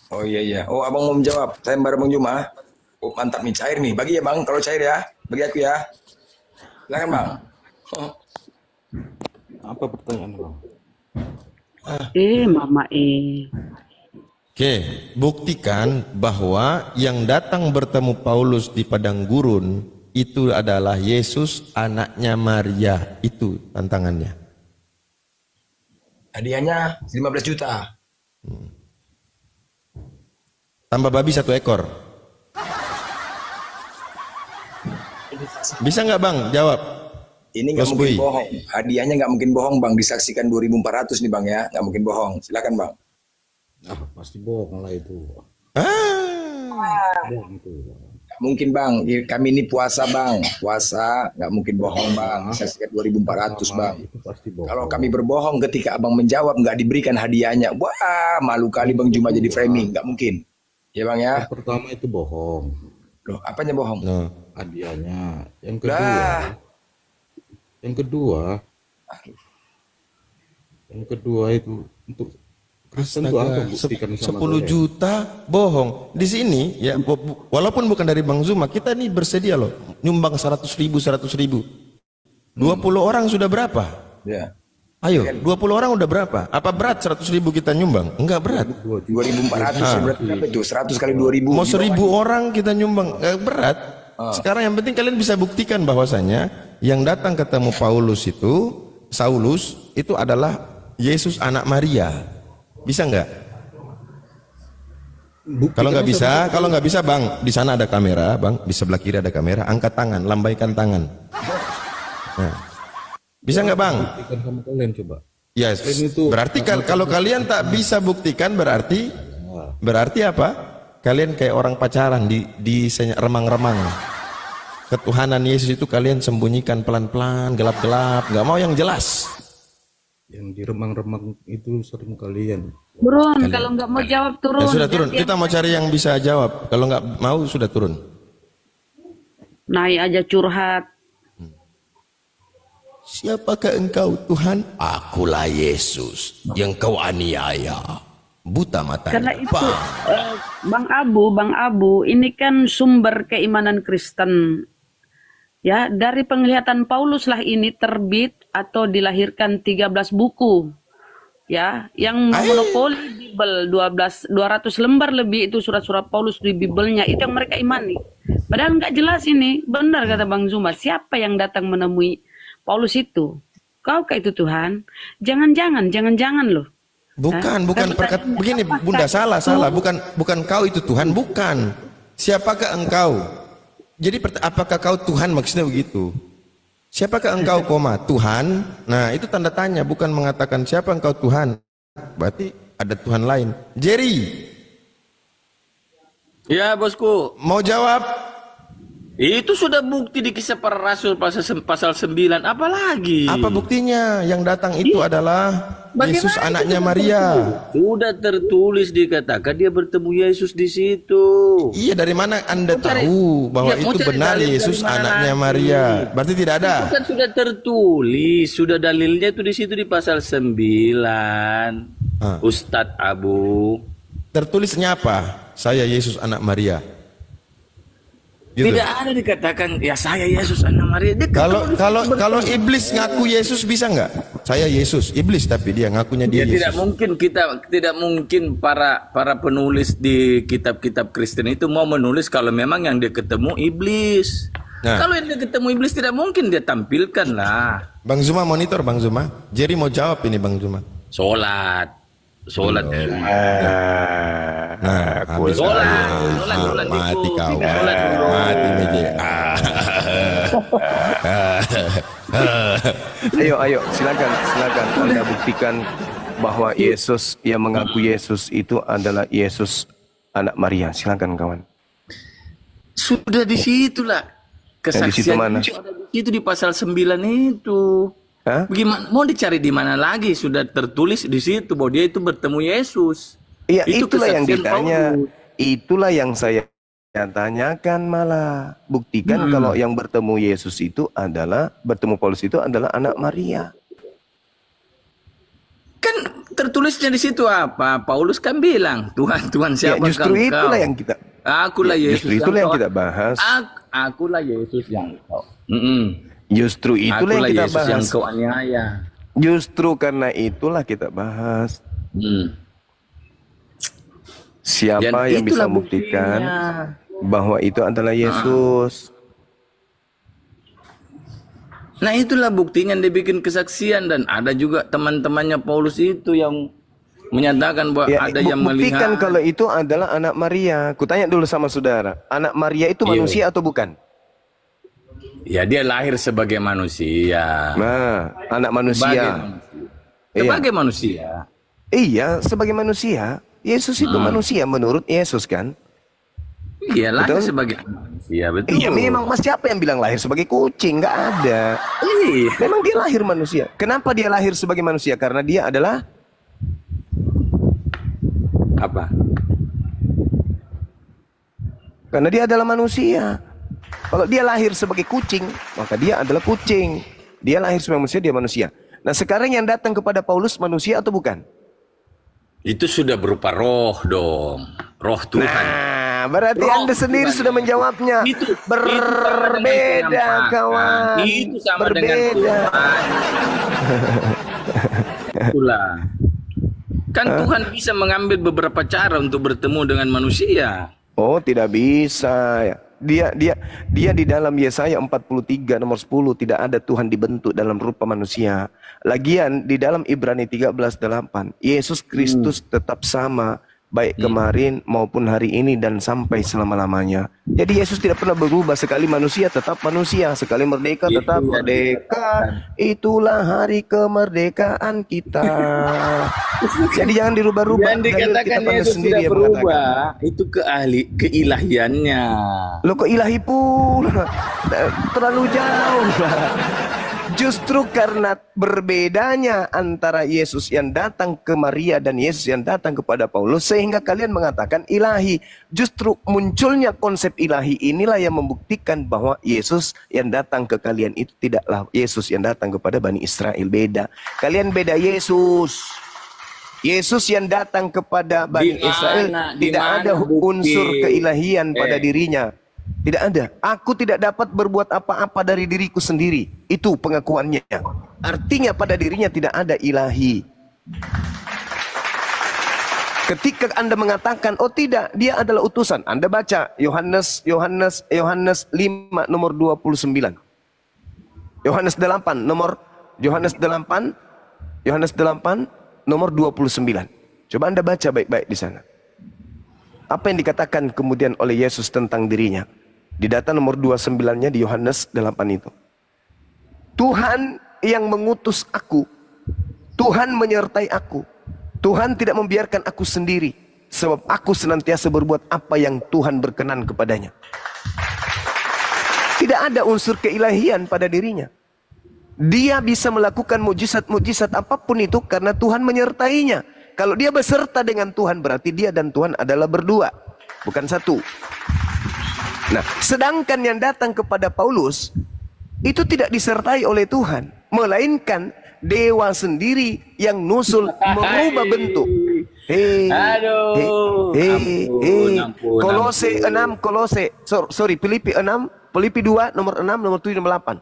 Oh iya. Oh abang mau menjawab. Saya bareng Bang Juma. Oh mantap nih, cair nih. Bagi ya Bang, kalau cair ya. Bagi aku ya. Silakan Bang. Apa pertanyaan Bang? Mama Oke, buktikan bahwa yang datang bertemu Paulus di padang gurun itu adalah Yesus anaknya Maria. Itu tantangannya. Hadiahnya 15 juta. Tambah babi 1 ekor. Bisa nggak Bang jawab? Ini nggak mungkin bohong. Hadiahnya nggak mungkin bohong Bang. Disaksikan 2.400 nih Bang ya. Nggak mungkin bohong. Silakan Bang. Pasti bohong lah itu. Bohong itu. Mungkin Bang, kami ini puasa Bang, puasa nggak mungkin bohong Bang, disaksikan 2.400 Bang. Kalau kami berbohong ketika Abang menjawab nggak diberikan hadiahnya, wah malu kali Bang Juma jadi framing, nggak mungkin. Ya Bang ya. Yang pertama itu bohong. Loh, apanya bohong? Hadiahnya. Yang kedua itu untuk Kristen itu apa? 10 juta bohong. Di sini ya walaupun bukan dari Bang Zuma, kita nih bersedia loh nyumbang 100.000. 20 orang sudah berapa? Ya. Ayo, 20 orang udah berapa? Apa berat 100.000 kita nyumbang? Enggak berat. 2.400 berarti berapa itu? 100 kali 2.000. Mau 1.000 orang kita nyumbang, enggak berat. Sekarang yang penting kalian bisa buktikan bahwasanya yang datang ketemu Paulus itu, Saulus itu adalah Yesus anak Maria. Bisa nggak? Kalau nggak bisa Bang, di sana ada kamera Bang, di sebelah kiri ada kamera, angkat tangan, lambaikan tangan. Nah. Bisa nggak Bang? Buktikan sama kalian coba. Ya, berarti kalau kalian tak bisa buktikan berarti apa? Kalian kayak orang pacaran di remang-remang. Ketuhanan Yesus itu kalian sembunyikan pelan-pelan, gelap-gelap, nggak mau yang jelas. Yang di remang-remang itu sering kalian. Turun, kalau nggak mau jawab turun. Ya, sudah turun. Kita mau cari yang bisa jawab. Kalau nggak mau sudah turun. Naik aja curhat. Siapakah engkau Tuhan? Akulah Yesus yang kau aniaya. Buta matanya. Karena itu Bang Abu, ini kan sumber keimanan Kristen. Ya, dari penglihatan Paulus lah ini terbit atau dilahirkan 13 buku. Ya, yang monopoli Bible 200 lembar lebih itu surat-surat Paulus di Biblenya, itu yang mereka imani. Padahal nggak jelas ini. Benar kata Bang Zuma, siapa yang datang menemui Paulus itu? Kau kah itu Tuhan? Jangan-jangan loh. Bukan begini Bunda, salah, bukan kau itu Tuhan, bukan. Siapakah engkau? Jadi apakah kau Tuhan, maksudnya begitu. Siapakah engkau, Tuhan? Nah, itu tanda tanya, bukan mengatakan siapa engkau Tuhan. Berarti ada Tuhan lain. Jerry. Ya, bosku. Mau jawab? Itu sudah bukti di Kisah Para Rasul pasal 9. Apalagi? Apa buktinya? Yang datang itu adalah Yesus anaknya Maria. Sudah tertulis, dikatakan dia bertemu Yesus di situ. Iya, dari mana Anda tahu bahwa itu benar Yesus anaknya Maria? Berarti tidak ada. Itu kan sudah tertulis, sudah dalilnya itu di situ di pasal 9. Ustadz Abu. Tertulisnya apa? Saya Yesus anak Maria. Gitu. Tidak ada dikatakan ya saya Yesus anak Maria. Kalau iblis ngaku Yesus bisa nggak? Saya Yesus, iblis tapi dia ngakunya dia Yesus. Tidak mungkin para penulis di kitab-kitab Kristen itu mau menulis kalau memang yang dia ketemu iblis. Nah, kalau yang dia ketemu iblis tidak mungkin dia tampilkan lah. Bang Zuma monitor, Bang Zuma. Jerry mau jawab ini Bang Zuma. Sholat. Nah, habis sholat mati kau, mati meje. Ayo, silakan Anda buktikan bahwa Yesus yang mengaku Yesus itu adalah Yesus anak Maria. Silakan kawan. Sudah di situlah kesaksian. Di situ mana? Itu di pasal 9 itu. Hah? Bagaimana mau dicari di mana lagi? Sudah tertulis di situ bahwa dia itu bertemu Yesus. Iya, itu itulah yang ditanya. Paulus. Itulah yang saya tanyakan malah. Buktikan kalau yang bertemu Yesus itu adalah Paulus itu adalah anak Maria. Kan tertulisnya di situ apa? Paulus kan bilang, Tuhan siapa justru engkau? Itulah yang kita. Akulah Yesus. Justru itulah yang kita bahas. Akulah Yesus yang engkau. Justru itulah yang kita Yesus bahas. Yang kau aniaya. Justru karena itulah kita bahas. Siapa yang bisa membuktikan bahwa itu adalah Yesus? Nah, itulah buktinya dia bikin kesaksian, dan ada juga teman-temannya Paulus itu yang menyatakan bahwa ada yang melihat. Buktikan kalau itu adalah anak Maria. Kutanya dulu sama saudara, anak Maria itu manusia atau bukan? Ya, dia lahir sebagai manusia. Nah, anak manusia. Sebagai manusia. Iya, sebagai manusia. Yesus itu manusia menurut Yesus kan? Iya, lahir sebagai manusia, betul. Iya, memang siapa yang bilang lahir sebagai kucing? Nggak ada. Iya. Memang dia lahir manusia. Kenapa dia lahir sebagai manusia? Karena dia adalah apa? Karena dia adalah manusia. Kalau dia lahir sebagai kucing, maka dia adalah kucing. Dia lahir sebagai manusia, dia manusia. Nah, sekarang yang datang kepada Paulus manusia atau bukan? Itu sudah berupa roh dong. Roh Tuhan. Nah, berarti Anda sendiri sudah menjawabnya. Itu berbeda, kawan. Itu sama berbeda. dengan Tuhan. Itulah. Kan Tuhan bisa mengambil beberapa cara untuk bertemu dengan manusia. Oh, tidak bisa ya. Dia di dalam Yesaya 43 nomor 10 tidak ada Tuhan dibentuk dalam rupa manusia. Lagian di dalam Ibrani 13:8 Yesus Kristus tetap sama baik kemarin maupun hari ini dan sampai selama-lamanya. Jadi Yesus tidak pernah berubah, sekali manusia tetap manusia, sekali merdeka tetap merdeka. Itulah hari kemerdekaan kita. Jadi jangan dirubah-rubah. Yang dikatakan Yesus tidak berubah, itu keilahiannya. Lo kok ilahi pula? Terlalu jauh lah. Justru karena berbedanya antara Yesus yang datang ke Maria dan Yesus yang datang kepada Paulus, sehingga kalian mengatakan ilahi. Justru munculnya konsep ilahi inilah yang membuktikan bahwa Yesus yang datang ke kalian itu tidaklah Yesus yang datang kepada Bani Israel. Beda. Kalian beda Yesus. Yesus yang datang kepada Bani Israel tidak ada unsur keilahian pada dirinya. Tidak ada. Aku tidak dapat berbuat apa-apa dari diriku sendiri. Itu pengakuannya. Artinya pada dirinya tidak ada ilahi. Ketika Anda mengatakan, oh tidak, dia adalah utusan. Anda baca Yohanes 5 nomor 29. Yohanes 8 nomor 29. Coba Anda baca baik-baik di sana. Apa yang dikatakan kemudian oleh Yesus tentang dirinya? Di data nomor 29-nya di Yohanes 8 itu. Tuhan yang mengutus aku. Tuhan menyertai aku. Tuhan tidak membiarkan aku sendiri. Sebab aku senantiasa berbuat apa yang Tuhan berkenan kepadanya. Tidak ada unsur keilahian pada dirinya. Dia bisa melakukan mujizat-mujizat apapun itu karena Tuhan menyertainya. Kalau dia beserta dengan Tuhan berarti dia dan Tuhan adalah berdua. Bukan satu. Nah, sedangkan yang datang kepada Paulus itu tidak disertai oleh Tuhan, melainkan dewa sendiri yang nusul merubah bentuk. Kolose 6, Filipi 6, Filipi 2 nomor 6, nomor 7, nomor 8.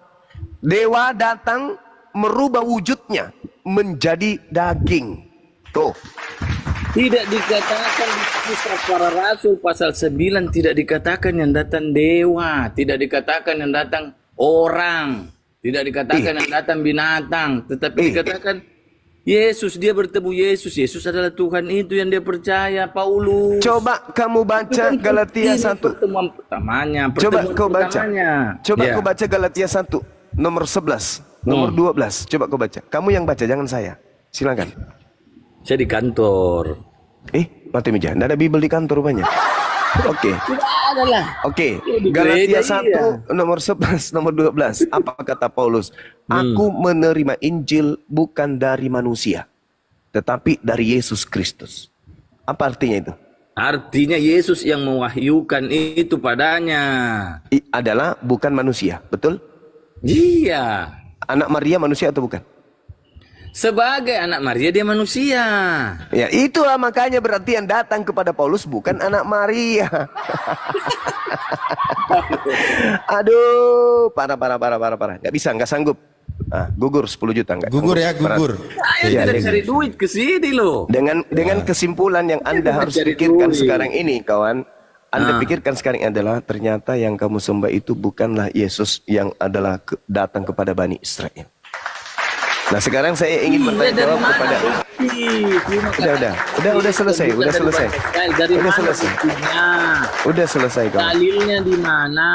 Dewa datang merubah wujudnya menjadi daging. Tuh. Tidak dikatakan di Kisah Para Rasul pasal 9, tidak dikatakan yang datang dewa, tidak dikatakan yang datang orang, tidak dikatakan yang datang binatang, tetapi dikatakan Yesus, dia bertemu Yesus. Yesus adalah Tuhan, itu yang dia percaya, Paulus. Coba kamu baca Galatia 1. Pertemuan pertamanya. Coba kau baca. Coba kau baca Galatia 1 nomor 11, nomor 12. Coba kau baca. Kamu yang baca, jangan saya. Silakan. Saya di kantor. Mati meja. Nggak ada Bible di kantor rupanya. Oke. Tidak ada lah. Oke. Galatia 1 nomor 11, nomor 12. Apa kata Paulus? Aku menerima Injil bukan dari manusia, tetapi dari Yesus Kristus. Apa artinya itu? Artinya Yesus yang mewahyukan itu padanya. Adalah bukan manusia, betul? Iya. Anak Maria manusia atau bukan? Sebagai anak Maria dia manusia. Ya, itulah makanya berarti yang datang kepada Paulus bukan anak Maria. Aduh, parah. Gak bisa, gak sanggup. Gugur 10 juta enggak? Gugur ya, gugur. Saya tidak cari duit ke sini loh. Dengan kesimpulan yang Anda harus pikirkan sekarang ini, kawan. Anda pikirkan sekarang adalah ternyata yang kamu sembah itu bukanlah Yesus yang adalah datang kepada Bani Israel. Nah, sekarang saya ingin bertanya jawab kepada Udah selesai. Udah selesai kawan. Dalilnya di mana?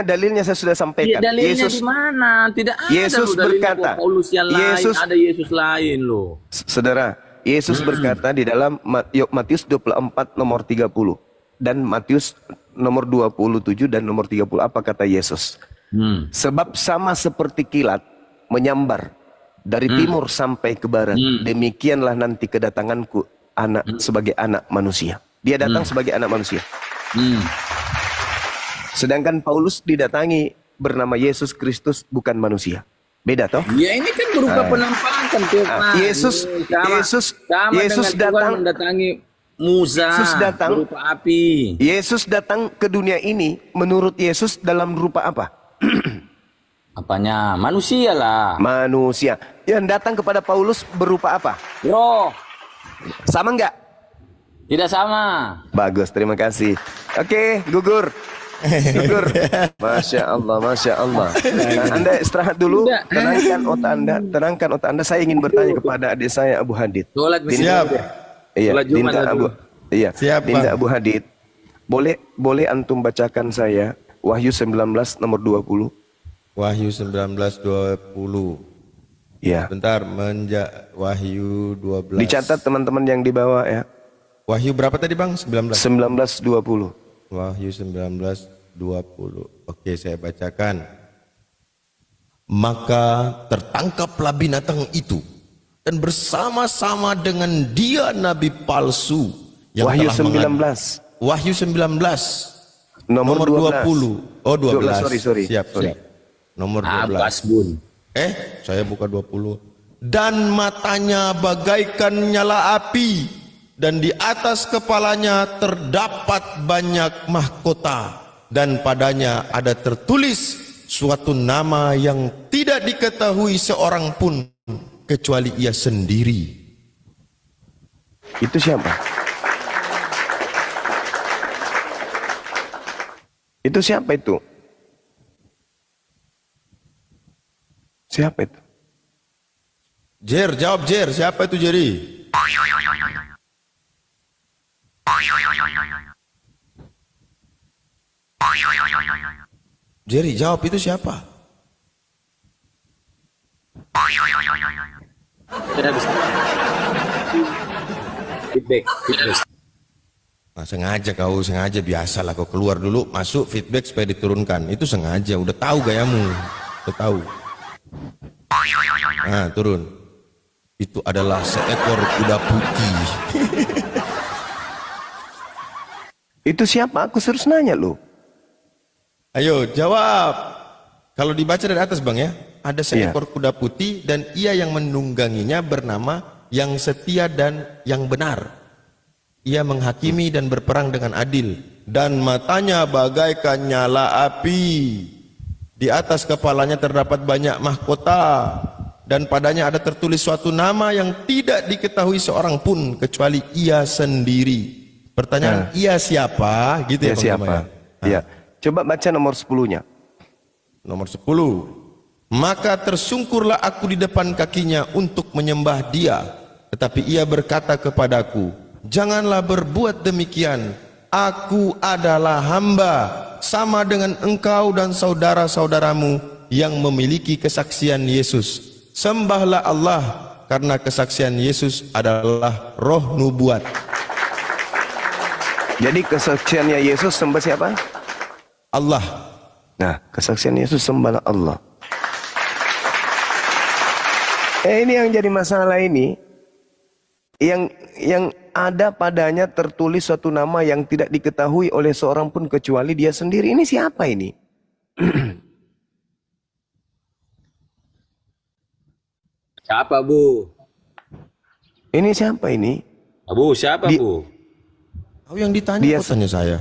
Dalilnya saya sudah sampaikan. Dalilnya di mana? Tidak ada. Yesus berkata, Paulus yang lain, ada Yesus lain loh. Saudara, Yesus berkata di dalam Matius 24 nomor 30 dan Matius nomor 27 dan nomor 30. Apa kata Yesus? Sebab sama seperti kilat menyambar dari timur sampai ke barat, demikianlah nanti kedatanganku sebagai anak manusia. Dia datang sebagai anak manusia. Sedangkan Paulus didatangi bernama Yesus Kristus, bukan manusia. Beda toh? Ya, ini kan berupa penampakan tuh. Yesus datang mendatangi Musa berupa api. Yesus datang ke dunia ini menurut Yesus dalam rupa apa? Apanya? Manusia lah. Manusia. Yang datang kepada Paulus berupa apa? Roh. Sama enggak? Tidak sama. Bagus, terima kasih. Oke, gugur. Masya Allah. Nah, Anda istirahat dulu, tenangkan otak Anda. Saya ingin bertanya kepada adik saya Abu Hadid. Siap. Iya, Dinda Abu Hadid. Boleh antum bacakan saya Wahyu 19 nomor 20. Wahyu 19:20. Ya. Bentar, Wahyu 12. Dicatat teman-teman yang di bawah ya. Wahyu berapa tadi Bang? 19:20. Wahyu 19:20. Oke, saya bacakan. Maka tertangkaplah binatang itu dan bersama-sama dengan dia nabi palsu yang Wahyu telah 19. Wahyu 19 nomor 20. Oh 12. Sorry. Siap. Nomor 12. Abbas Bun. Saya buka 20. Dan matanya bagaikan nyala api, dan di atas kepalanya terdapat banyak mahkota. dan padanya ada tertulis suatu nama yang tidak diketahui seorang pun kecuali ia sendiri. Itu siapa? Itu siapa itu? Siapa itu? Jer, jawab Jer, siapa itu Jerry? Jerry, jawab itu siapa? Tidak bisa. Feedback. Nah, sengaja biasalah kau keluar dulu, masuk feedback supaya diturunkan. Itu sengaja, udah tahu gayamu, udah tahu. Nah, turun. Itu adalah seekor kuda putih. Itu siapa? Aku terus nanya lu. Ayo jawab. Kalau dibaca dari atas Bang ya, ada seekor kuda putih dan ia yang menungganginya bernama yang setia dan yang benar. Ia menghakimi dan berperang dengan adil, dan matanya bagaikan nyala api. Di atas kepalanya terdapat banyak mahkota, dan padanya ada tertulis suatu nama yang tidak diketahui seorang pun kecuali ia sendiri. Pertanyaan, ia siapa? Gitu ya, siapa? Iya. Coba baca nomor 10-nya. Nomor 10. Maka tersungkurlah aku di depan kakinya untuk menyembah dia. Tetapi ia berkata kepadaku, janganlah berbuat demikian. Aku adalah hamba, sama dengan engkau dan saudara-saudaramu yang memiliki kesaksian Yesus. Sembahlah Allah, karena kesaksian Yesus adalah roh nubuat. Jadi kesaksiannya Yesus sembah siapa? Allah. Nah, kesaksian Yesus sembahlah Allah. Ini yang jadi masalah ini. Yang ada padanya tertulis suatu nama yang tidak diketahui oleh seorang pun kecuali dia sendiri. Ini siapa ini? Siapa Bu? Ini siapa ini? Bu, siapa Bu? Tahu yang ditanya, tanya saya.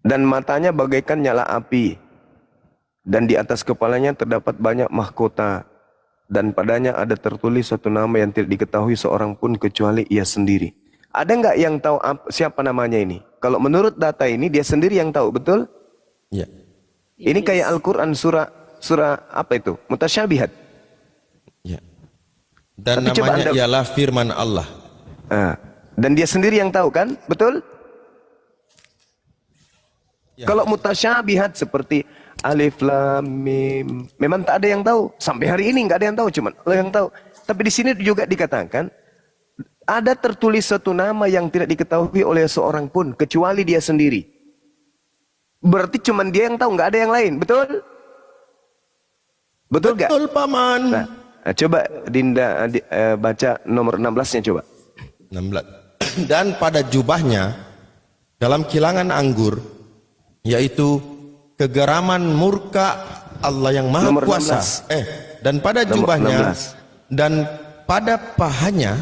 Dan matanya bagaikan nyala api, dan di atas kepalanya terdapat banyak mahkota, dan padanya ada tertulis suatu nama yang tidak diketahui seorang pun kecuali ia sendiri. Ada nggak yang tahu siapa namanya ini? Kalau menurut data ini dia sendiri yang tahu, betul? Iya. Ini kayak Al-Quran surah apa itu? Mutasyabihat. Ya. Dan tapi namanya ialah firman Allah. Dan dia sendiri yang tahu kan? Betul? Ya. Kalau mutasyabihat seperti Alif Lam Mim, memang tak ada yang tahu. Sampai hari ini nggak ada yang tahu, cuman Allah yang tahu. Tapi di sini juga dikatakan ada tertulis satu nama yang tidak diketahui oleh seorang pun kecuali dia sendiri. Berarti cuman dia yang tahu, nggak ada yang lain, betul? Betul nggak? Betul, Paman. Nah, coba Dinda baca nomor 16-nya coba. 16. Dan pada jubahnya dalam kilangan anggur, yaitu kegeraman murka Allah yang Maha Nomor Kuasa. 16. Dan pada jubahnya dan pada pahanya,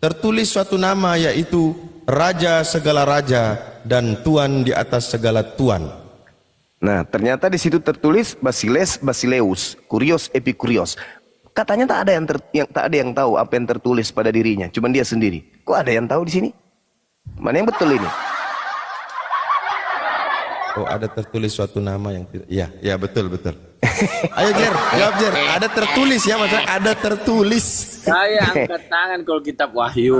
tertulis suatu nama, yaitu Raja segala raja dan Tuan di atas segala tuan. Nah, ternyata di situ tertulis Basileus, Basileus, Kurios, Epikurios. Katanya tak ada yang tahu apa yang tertulis pada dirinya, cuman dia sendiri. Kok ada yang tahu di sini? Mana yang betul ini? Oh, ada tertulis suatu nama yang tidak. Ya betul. Ayo Jer, jawab Jer. Ada tertulis ya, maksudnya ada tertulis. Saya angkat tangan kalau kitab Wahyu.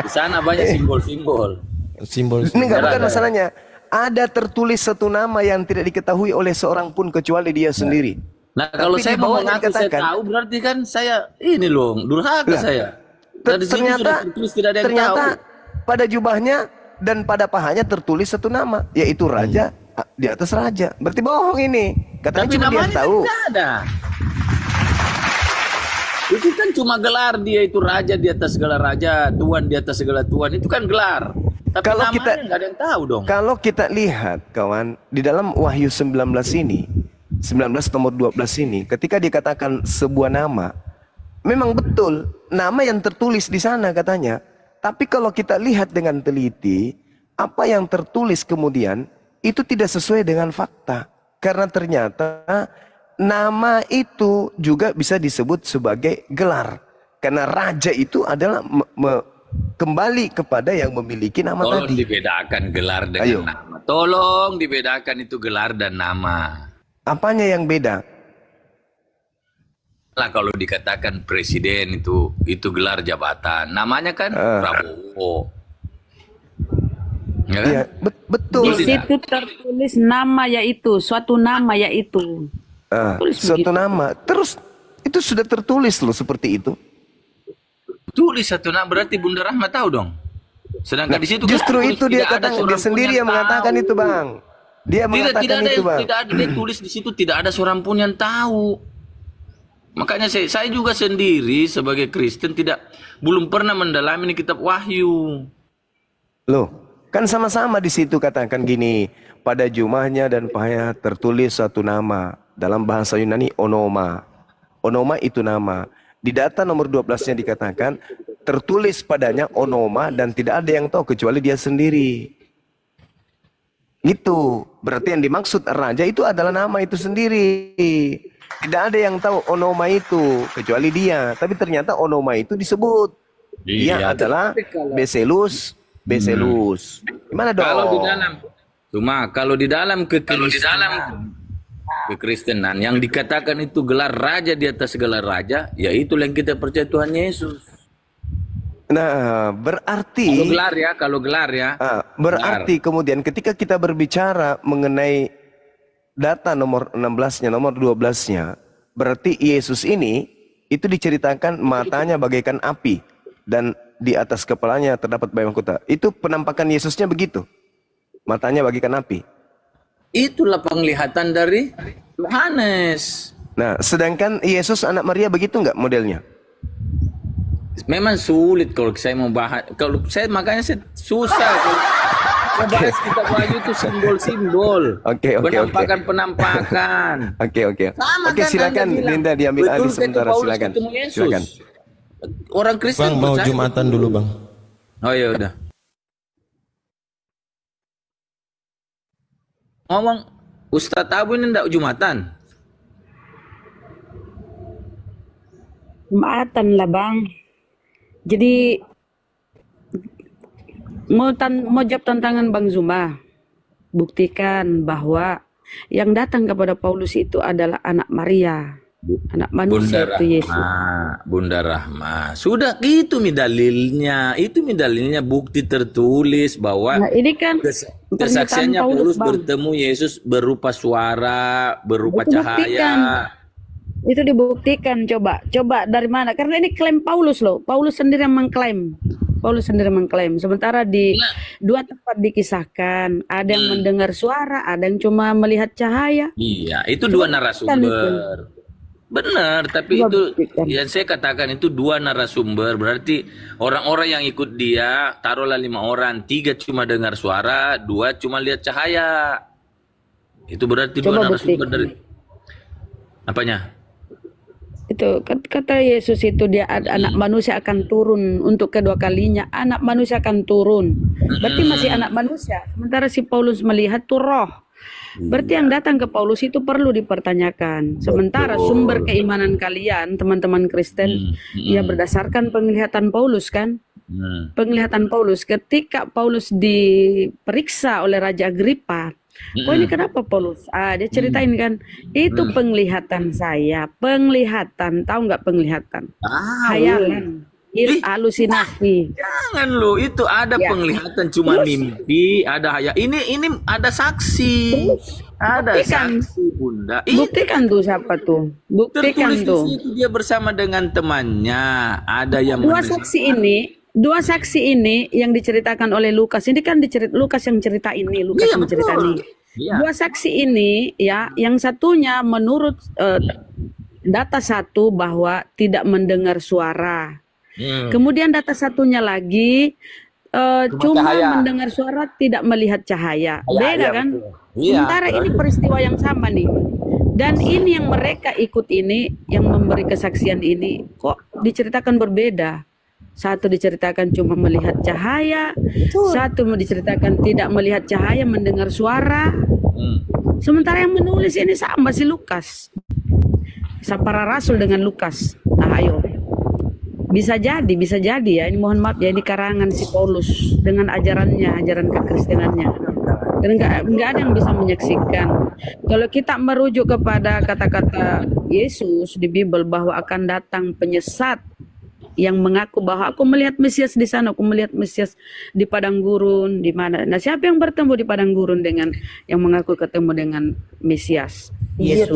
Di sana banyak simbol-simbol. Ini nggak bukan masalahnya. Ada tertulis satu nama yang tidak diketahui oleh seorang pun kecuali dia sendiri. Nah, kalau saya mau mengaku saya tahu, berarti kan saya ini loh, durhaka saya. Ternyata pada jubahnya dan pada pahanya tertulis satu nama, yaitu Raja di atas Raja. Berarti bohong ini. Katanya tapi cuma dia tahu. Tidak ada. Itu kan cuma gelar, dia itu Raja di atas segala raja, Tuan di atas segala tuan. Itu kan gelar. Tapi kalau namanya nggak ada yang tahu dong. Kalau kita lihat kawan, di dalam Wahyu 19 ini, 19 nomor 12 ini, ketika dikatakan sebuah nama, memang betul nama yang tertulis di sana katanya Tapi kalau kita lihat dengan teliti, apa yang tertulis kemudian itu tidak sesuai dengan fakta. Karena ternyata nama itu juga bisa disebut sebagai gelar. Karena raja itu adalah kembali kepada yang memiliki nama Tolong tadi. dibedakan gelar dengan nama. Tolong dibedakan itu gelar dan nama. Apanya yang beda? Lah kalau dikatakan presiden itu gelar jabatan, namanya kan Prabowo. Ya kan? Ya, betul. Di situ tertulis nama yaitu, suatu nama yaitu. Suatu nama. Terus itu sudah tertulis loh seperti itu. Tulis satu nama berarti Bunda Rahma tahu dong. Sedangkan di situ justru kan itu dia katakan, dia sendiri yang mengatakan itu, Bang. Dia mengatakan itu, Bang. Tidak ada dia tulis di situ, tidak ada seorang pun yang tahu. Makanya saya juga sendiri sebagai Kristen belum pernah mendalami kitab Wahyu. Loh, kan sama-sama di situ katakan gini, pada jumahnya dan pahanya tertulis satu nama. Dalam bahasa Yunani onoma. Onoma itu nama. Di data nomor 12-nya dikatakan tertulis padanya onoma dan tidak ada yang tahu kecuali dia sendiri. Itu berarti yang dimaksud raja itu adalah nama itu sendiri. Tidak ada yang tahu onoma itu kecuali dia. Tapi ternyata onoma itu disebut. Dia adalah Beselus. Gimana dong? Kalau di dalam kekristenan yang dikatakan itu gelar raja di atas gelar raja, ya itu yang kita percaya Tuhan Yesus. Nah, berarti kalau gelar ya. Berarti kemudian ketika kita berbicara mengenai data nomor 16-nya, nomor 12-nya, berarti Yesus ini itu diceritakan matanya bagaikan api dan di atas kepalanya terdapat bayang mahkota. Itu penampakan Yesusnya begitu. Matanya bagaikan api. Itulah penglihatan dari Yohanes. Nah, sedangkan Yesus anak Maria begitu nggak modelnya? Memang sulit kalau saya mau bahas. Makanya saya susah. Bahas kitab Wahyu itu simbol-simbol. Oke. Penampakan. Oke, silakan Linda diambil alih sementara, silakan. Orang Kristen Bang mau Jumatan dulu, Bang. Oh ya udah. Ngomong Ustadz Abu ini enggak Jumatan? Jumatan lah, Bang. Jadi mau jawab tantangan Bang Zuma. Buktikan bahwa yang datang kepada Paulus itu adalah anak Maria. Anak manusia itu Yesus. Bunda Rahma. Sudah itu dalilnya. Itu dalilnya bukti tertulis bahwa ini kan kesaksiannya Paulus bertemu Yesus berupa suara, berupa cahaya. Itu dibuktikan. Coba dari mana? Karena ini klaim Paulus loh. Paulus sendiri yang mengklaim. Sementara di dua tempat dikisahkan, ada yang mendengar suara, ada yang cuma melihat cahaya. Iya, itu dua narasumber. Benar, tapi itu yang saya katakan itu dua narasumber. Berarti orang-orang yang ikut dia, taruhlah 5 orang, 3 cuma dengar suara, 2 cuma lihat cahaya. Itu berarti dua narasumber dari apanya? Itu kata Yesus itu dia anak manusia akan turun untuk kedua kalinya. Anak manusia akan turun. Berarti masih anak manusia. Sementara si Paulus melihat tuh roh. Berarti yang datang ke Paulus itu perlu dipertanyakan. Sementara sumber keimanan kalian, teman-teman Kristen, ya berdasarkan penglihatan Paulus kan? Penglihatan Paulus ketika Paulus diperiksa oleh Raja Agripa. Ini kenapa Paulus? Dia ceritain kan, itu penglihatan saya. Penglihatan, tahu nggak penglihatan? Hayalan. Halusinasi. Jangan lu, itu ada penglihatan cuma mimpi, ada ini ada saksi. Ada saksi, Bunda. Buktikan tuh siapa tuh? Buktikan tuh. Itu dia bersama dengan temannya. Ada yang dua saksi ini yang diceritakan oleh Lukas. Ini kan Lukas yang cerita ini, Lukas yang cerita ini. Dua saksi ini ya, yang satunya menurut data satu bahwa tidak mendengar suara. Kemudian data satunya lagi cuma mendengar suara, tidak melihat cahaya. Beda kan? Sementara ini peristiwa yang sama nih. Dan ini yang mereka ikut ini, yang memberi kesaksian ini, kok diceritakan berbeda. Satu diceritakan cuma melihat cahaya, satu diceritakan tidak melihat cahaya, mendengar suara. Sementara yang menulis ini sama si Lukas, para rasul dengan Lukas. Nah, ayo, bisa jadi ya. Ini mohon maaf ya, ini karangan si Paulus dengan ajarannya, ajaran kekristenannya. Dan nggak ada yang bisa menyaksikan. Kalau kita merujuk kepada kata-kata Yesus di Bible bahwa akan datang penyesat yang mengaku bahwa aku melihat Mesias di sana, aku melihat Mesias di padang gurun, di mana. Nah, siapa yang bertemu di padang gurun dengan yang mengaku ketemu dengan Mesias? Iya, Yesus.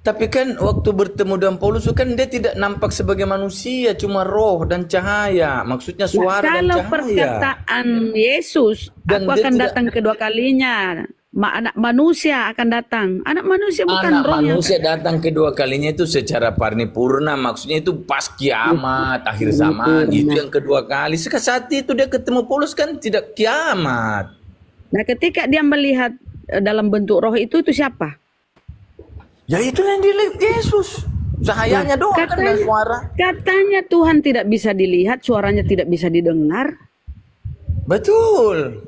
tapi kan waktu bertemu dengan Paulus kan dia tidak nampak sebagai manusia, cuma roh dan cahaya. Maksudnya suara dan kalau cahaya. perkataan Yesus, Dan aku dia akan tidak- datang kedua kalinya. Anak manusia akan datang. Anak manusia bukan Anak roh yang manusia datang kedua kalinya itu secara paripurna, maksudnya itu pas kiamat, akhir zaman, itu yang kedua kali. Saat itu dia ketemu Paulus kan tidak kiamat. Nah, ketika dia melihat dalam bentuk roh itu siapa? Ya itu yang dilihat Yesus. Cahayanya doang kan dan suara. Katanya Tuhan tidak bisa dilihat, suaranya tidak bisa didengar. Betul.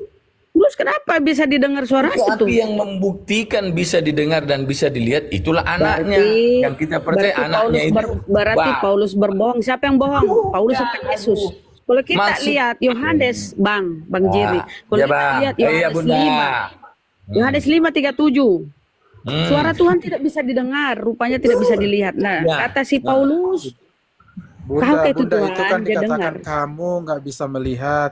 Terus kenapa bisa didengar suara itu? Tapi yang membuktikan bisa didengar dan bisa dilihat itulah anaknya. Yang kita percaya anaknya itu. Berarti Paulus berbohong. Siapa yang bohong? Paulus atau Yesus? Kalau kita lihat Yohanes, Bang Jiri. Kalau kita lihat Yohanes 5. Yohanes 5:37. Suara Tuhan tidak bisa didengar, rupanya tidak bisa dilihat. Nah, kata si Paulus, Bunda, itu Bunda, Tuhan, itu kan dia dikatakan dengar. kamu nggak bisa melihat,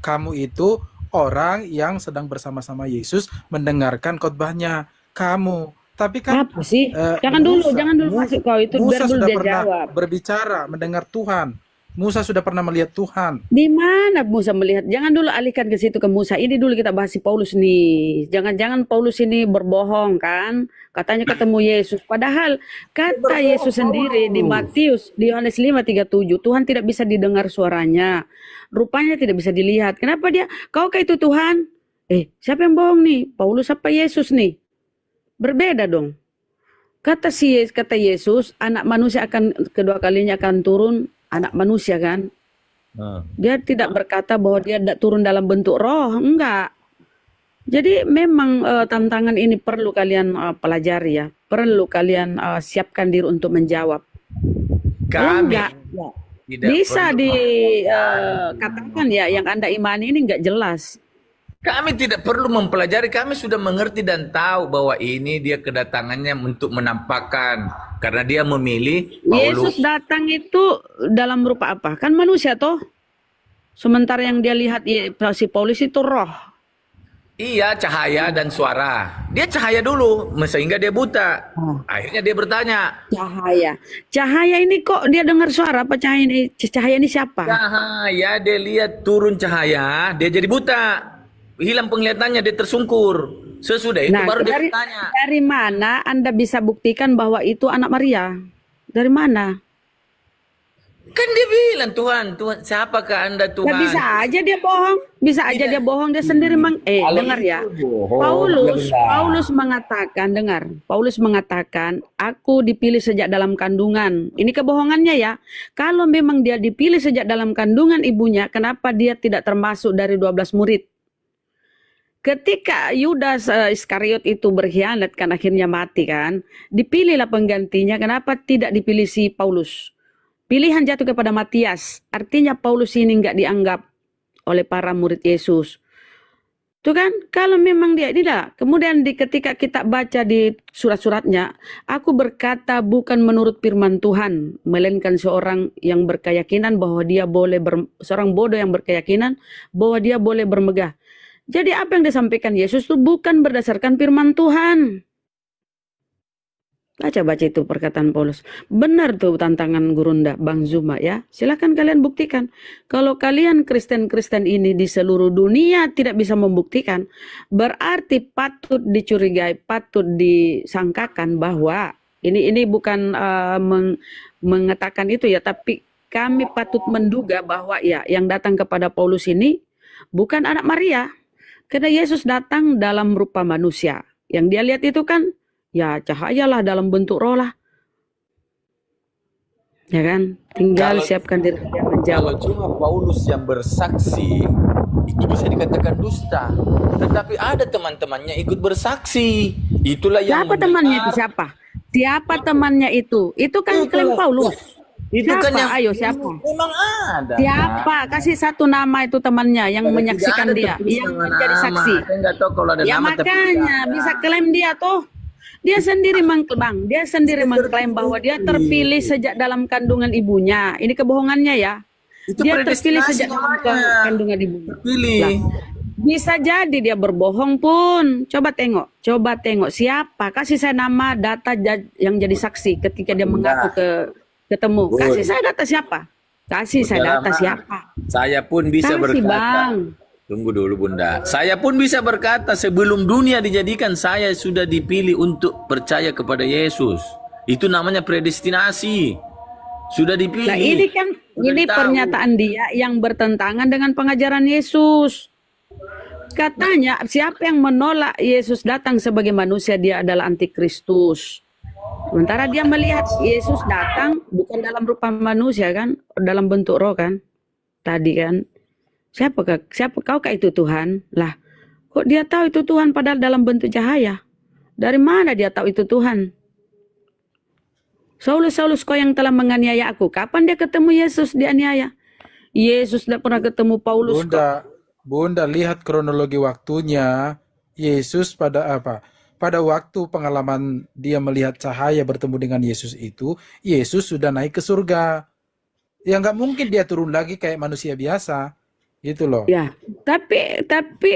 kamu itu orang yang sedang bersama-sama Yesus mendengarkan khotbahnya kamu. Tapi kan apa sih? Jangan dulu masuk kau itu, biar Musa dulu sudah dia pernah jawab. berbicara, mendengar Tuhan. Musa sudah pernah melihat Tuhan. Di mana Musa melihat? Jangan dulu alihkan ke situ ke Musa. Ini dulu kita bahas si Paulus nih. Jangan-jangan Paulus ini berbohong kan? Katanya ketemu Yesus. Padahal kata Yesus sendiri di Matius, di Yohanes 5:37, Tuhan tidak bisa didengar suaranya. Rupanya tidak bisa dilihat. Kenapa dia? Kau kayak itu Tuhan? Siapa yang bohong nih? Paulus apa Yesus nih? Berbeda dong. Kata Yesus, anak manusia akan kedua kalinya akan turun. Anak manusia kan, dia tidak berkata bahwa dia tidak turun dalam bentuk roh, enggak. Jadi memang tantangan ini perlu kalian pelajari ya, perlu kalian siapkan diri untuk menjawab. Kami tidak bisa dikatakan ya yang Anda imani ini enggak jelas. Kami tidak perlu mempelajari, kami sudah mengerti dan tahu bahwa ini dia kedatangannya untuk menampakkan. Karena dia memilih Paulus. Yesus datang itu dalam rupa apa? Kan manusia toh. Sementara yang dia lihat si Paulus itu roh. Iya, cahaya dan suara. Dia cahaya dulu, sehingga dia buta. Akhirnya dia bertanya. Cahaya ini kok dia dengar suara apa cahaya ini? Cahaya ini siapa? Cahaya, dia lihat turun cahaya, dia jadi buta. Hilang penglihatannya, dia tersungkur. Sesudah itu baru dia bertanya. Dari mana Anda bisa buktikan bahwa itu anak Maria? Dari mana? Kan dia bilang Tuhan, siapakah Anda Tuhan? Nah, bisa aja dia bohong, dia bohong, dia sendiri dengar ya. Paulus mengatakan, aku dipilih sejak dalam kandungan. Ini kebohongannya ya. Kalau memang dia dipilih sejak dalam kandungan ibunya, kenapa dia tidak termasuk dari 12 murid? Ketika Yudas Iskariot itu berkhianat kan akhirnya mati kan, dipilihlah penggantinya. Kenapa tidak dipilih si Paulus? Pilihan jatuh kepada Matias. Artinya Paulus ini nggak dianggap oleh para murid Yesus. Tuh kan, kalau memang dia tidak. Kemudian ketika kita baca di surat-suratnya, aku berkata bukan menurut firman Tuhan, melainkan seorang yang berkeyakinan bahwa dia boleh seorang bodoh yang berkeyakinan bahwa dia boleh bermegah. Jadi apa yang disampaikan Yesus itu bukan berdasarkan firman Tuhan. Baca itu perkataan Paulus. Benar tuh tantangan Gurunda, Bang Zuma ya. Silakan kalian buktikan. Kalau kalian Kristen-Kristen ini di seluruh dunia tidak bisa membuktikan, berarti patut dicurigai, patut disangkakan bahwa ini bukan mengatakan itu ya, tapi kami patut menduga bahwa ya yang datang kepada Paulus ini bukan anak Maria. Karena Yesus datang dalam rupa manusia. Yang dia lihat itu kan, ya cahayalah dalam bentuk roh lah. Ya kan? Tinggal siapkan diri dia Kalau menjawab. cuma Paulus yang bersaksi, itu bisa dikatakan dusta. Tetapi ada teman-temannya ikut bersaksi. Itulah yang Siapa temannya itu? Siapa? Siapa temannya itu? Itu kan klaim Paulus. Itu Siapa? kan yang Ayo siapa? memang ada. Siapa? Kasih satu nama itu temannya yang menyaksikan dia, yang menjadi saksi. Saya nggak tahu kalau ada Ya nama, tapi makanya bisa klaim dia tuh. Dia sendiri mengklaim, dia sendiri mengklaim bahwa dia terpilih sejak dalam kandungan ibunya. Ini kebohongannya ya. Itu Dia terpilih predestinasi sejak dalam namanya. kandungan ibunya. Terpilih. Lah, bisa jadi dia berbohong pun. Coba tengok siapa. Kasih saya nama, data yang jadi saksi ketika dia mengaku ketemu. Kasih saya data siapa? Kasih saya data siapa? Saya pun bisa Kasih berkata. bang. Tunggu dulu Bunda. Saya pun bisa berkata sebelum dunia dijadikan saya sudah dipilih untuk percaya kepada Yesus. Itu namanya predestinasi. Sudah dipilih. Nah ini kan ini pernyataan dia yang bertentangan dengan pengajaran Yesus. Katanya siapa yang menolak Yesus datang sebagai manusia dia adalah antikristus. Sementara dia melihat Yesus datang bukan dalam rupa manusia kan, dalam bentuk roh kan. Tadi kan. Siapa kau itu Tuhan? Lah, kok dia tahu itu Tuhan padahal dalam bentuk cahaya? Dari mana dia tahu itu Tuhan? Saulus kau yang telah menganiaya aku. Kapan dia ketemu Yesus dianiaya? Yesus tidak pernah ketemu Paulus. Bunda lihat kronologi waktunya. Yesus pada apa? Pada waktu pengalaman dia melihat cahaya bertemu dengan Yesus itu, Yesus sudah naik ke surga. Ya nggak mungkin dia turun lagi kayak manusia biasa. Gitu loh. Ya, tapi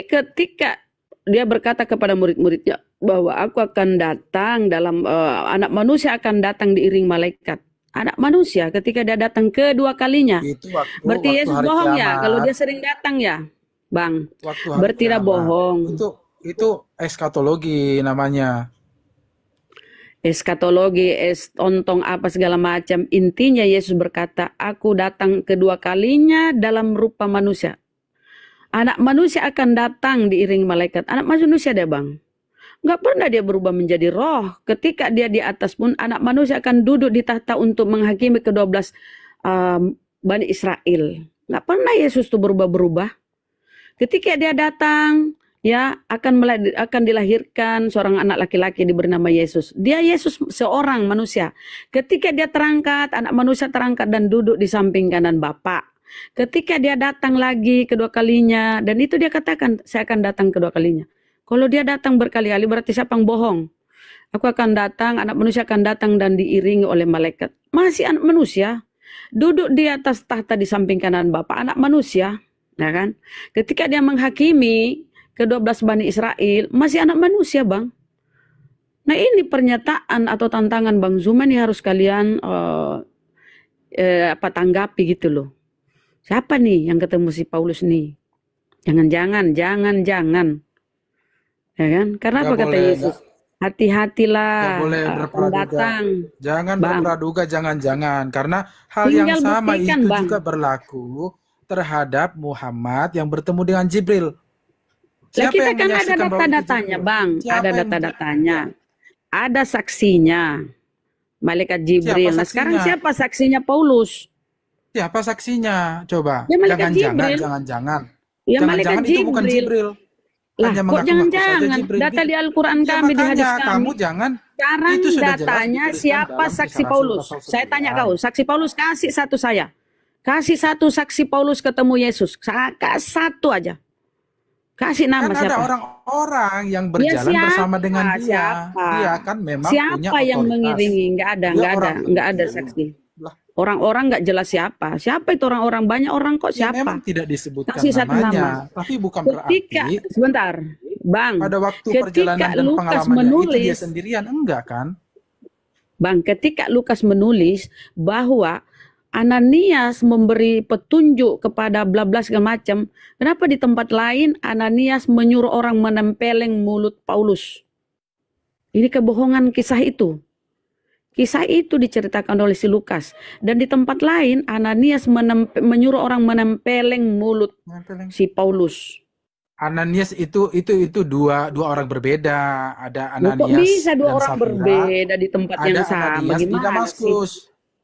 ketika dia berkata kepada murid-muridnya bahwa aku akan datang dalam anak manusia akan datang diiring malaikat. Anak manusia ketika dia datang kedua kalinya. Berarti Yesus bohong ya kalau dia sering datang ya, Bang. Berarti dia bohong. Itu eskatologi namanya. Eskatologi, ontong apa segala macam. Intinya Yesus berkata, aku datang kedua kalinya dalam rupa manusia. Anak manusia akan datang diiringi malaikat. Anak manusia deh bang. Nggak pernah dia berubah menjadi roh. Ketika dia di atas pun anak manusia akan duduk di tahta untuk menghakimi ke-12 Bani Israel. Nggak pernah Yesus itu berubah-berubah. Ketika dia datang, ya akan dilahirkan seorang anak laki-laki diberi nama Yesus. Dia Yesus seorang manusia. Ketika dia terangkat, anak manusia terangkat dan duduk di samping kanan Bapa. Ketika dia datang lagi kedua kalinya, dan itu dia katakan, saya akan datang kedua kalinya. Kalau dia datang berkali-kali berarti siapa yang bohong? Aku akan datang, anak manusia akan datang dan diiringi oleh malaikat. Masih anak manusia, duduk di atas tahta di samping kanan Bapa, anak manusia, ya kan? Ketika dia menghakimi ke-12 Bani Israel, masih anak manusia bang. Nah ini pernyataan atau tantangan Bang Zuma ini harus kalian tanggapi gitu loh. Siapa nih yang ketemu si Paulus nih? Jangan. Ya kan? Karena apa kata Yesus? Hati-hatilah datang. Jangan berpraduga, jangan. Karena hal yang sama itu juga berlaku terhadap Muhammad yang bertemu dengan Jibril. Lah kita kan ada data-datanya bang, ada data-datanya, ada saksinya, malaikat Jibril. Nah sekarang siapa saksinya Paulus? Siapa saksinya? Coba. Ya, Jangan. Ya malaikat itu bukan Jibril. Lah kok jangan-jangan? Data di Al-Quran kami, di hadis kami. Kamu jangan. Sekarang datanya siapa saksi Paulus? Saya tanya kau, saksi Paulus kasih satu saya. Kasih satu saksi Paulus ketemu Yesus. Satu aja. Kasih nama siapa? Ada orang-orang yang berjalan bersama dengan dia. Dia kan memang punya otoritas. Siapa yang mengiringi? Nggak ada saksi. Orang-orang nggak jelas siapa. Siapa itu orang-orang? Banyak orang kok siapa? Memang tidak disebutkan kasih satu namanya. Nama. Tapi bukan ketika, berarti. Sebentar, Bang. Pada waktu perjalanan dan pengalamannya itu dia sendirian. Enggak kan? Bang, ketika Lukas menulis bahwa Ananias memberi petunjuk kepada bla bla segala macam. Kenapa di tempat lain Ananias menyuruh orang menempeleng mulut Paulus? Ini kebohongan kisah itu. Kisah itu diceritakan oleh si Lukas. Dan di tempat lain Ananias menyuruh orang menempeleng mulut si Paulus. Ananias itu dua orang berbeda. Ada Ananias. Kok bisa dua orang Safira. berbeda di tempat yang sama? Ananias di Damaskus.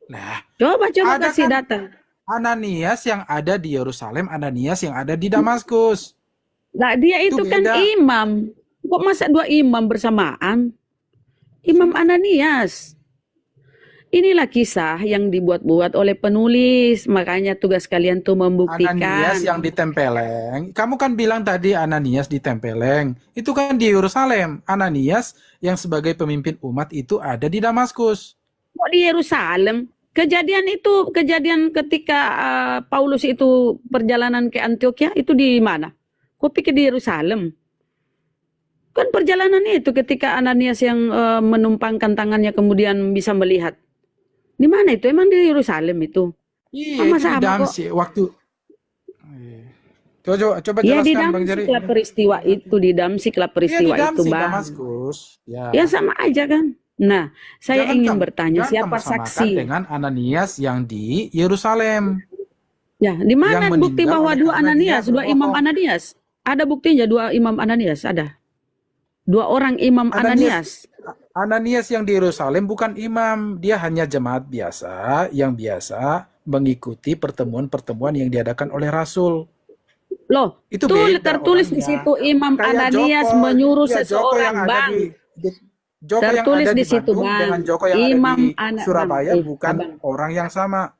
Nah, Coba ada kasih kan data. Ananias yang ada di Yerusalem, Ananias yang ada di Damaskus. Nah, dia itu kan beda. imam. Kok masa dua imam bersamaan? Imam Ananias. Inilah kisah yang dibuat-buat oleh penulis. Makanya tugas kalian tuh membuktikan. Ananias yang ditempeleng. Kamu kan bilang tadi Ananias ditempeleng. Itu kan di Yerusalem. Ananias yang sebagai pemimpin umat itu ada di Damaskus. Kok di Yerusalem? Kejadian ketika Paulus itu perjalanan ke Antioquia itu di mana? Kok pikir di Yerusalem? Kan perjalanan itu ketika Ananias yang menumpangkan tangannya kemudian bisa melihat. Di mana itu? Emang di Yerusalem itu? Iya, itu di Damsyik waktu. Coba Ya di jelaskan Bang Jari. Damsyik lah peristiwa itu, di Damsyik lah peristiwa Iya, di itu, Damsyik, Bang. Damaskus. Ya sama aja kan. Nah, saya ingin bertanya siapa saksi? Dengan Ananias yang di Yerusalem. Ya, di mana Yang bukti meninggal bahwa oleh dua karena Ananias, dia dua imam berbohong. Ananias? Ada buktinya dua imam Ananias? Ada. Dua orang imam Ananias. Ananias yang di Yerusalem bukan imam, dia hanya jemaat biasa yang biasa mengikuti pertemuan-pertemuan yang diadakan oleh Rasul. Loh, Itu tertulis di situ Imam Kayak Ananias Joko, menyuruh ya, Joko yang seseorang, ada Bang. Joko yang Tertulis ada di di situ, Bandung Bang. dengan Joko yang Imam ada di Surabaya bukan orang yang sama.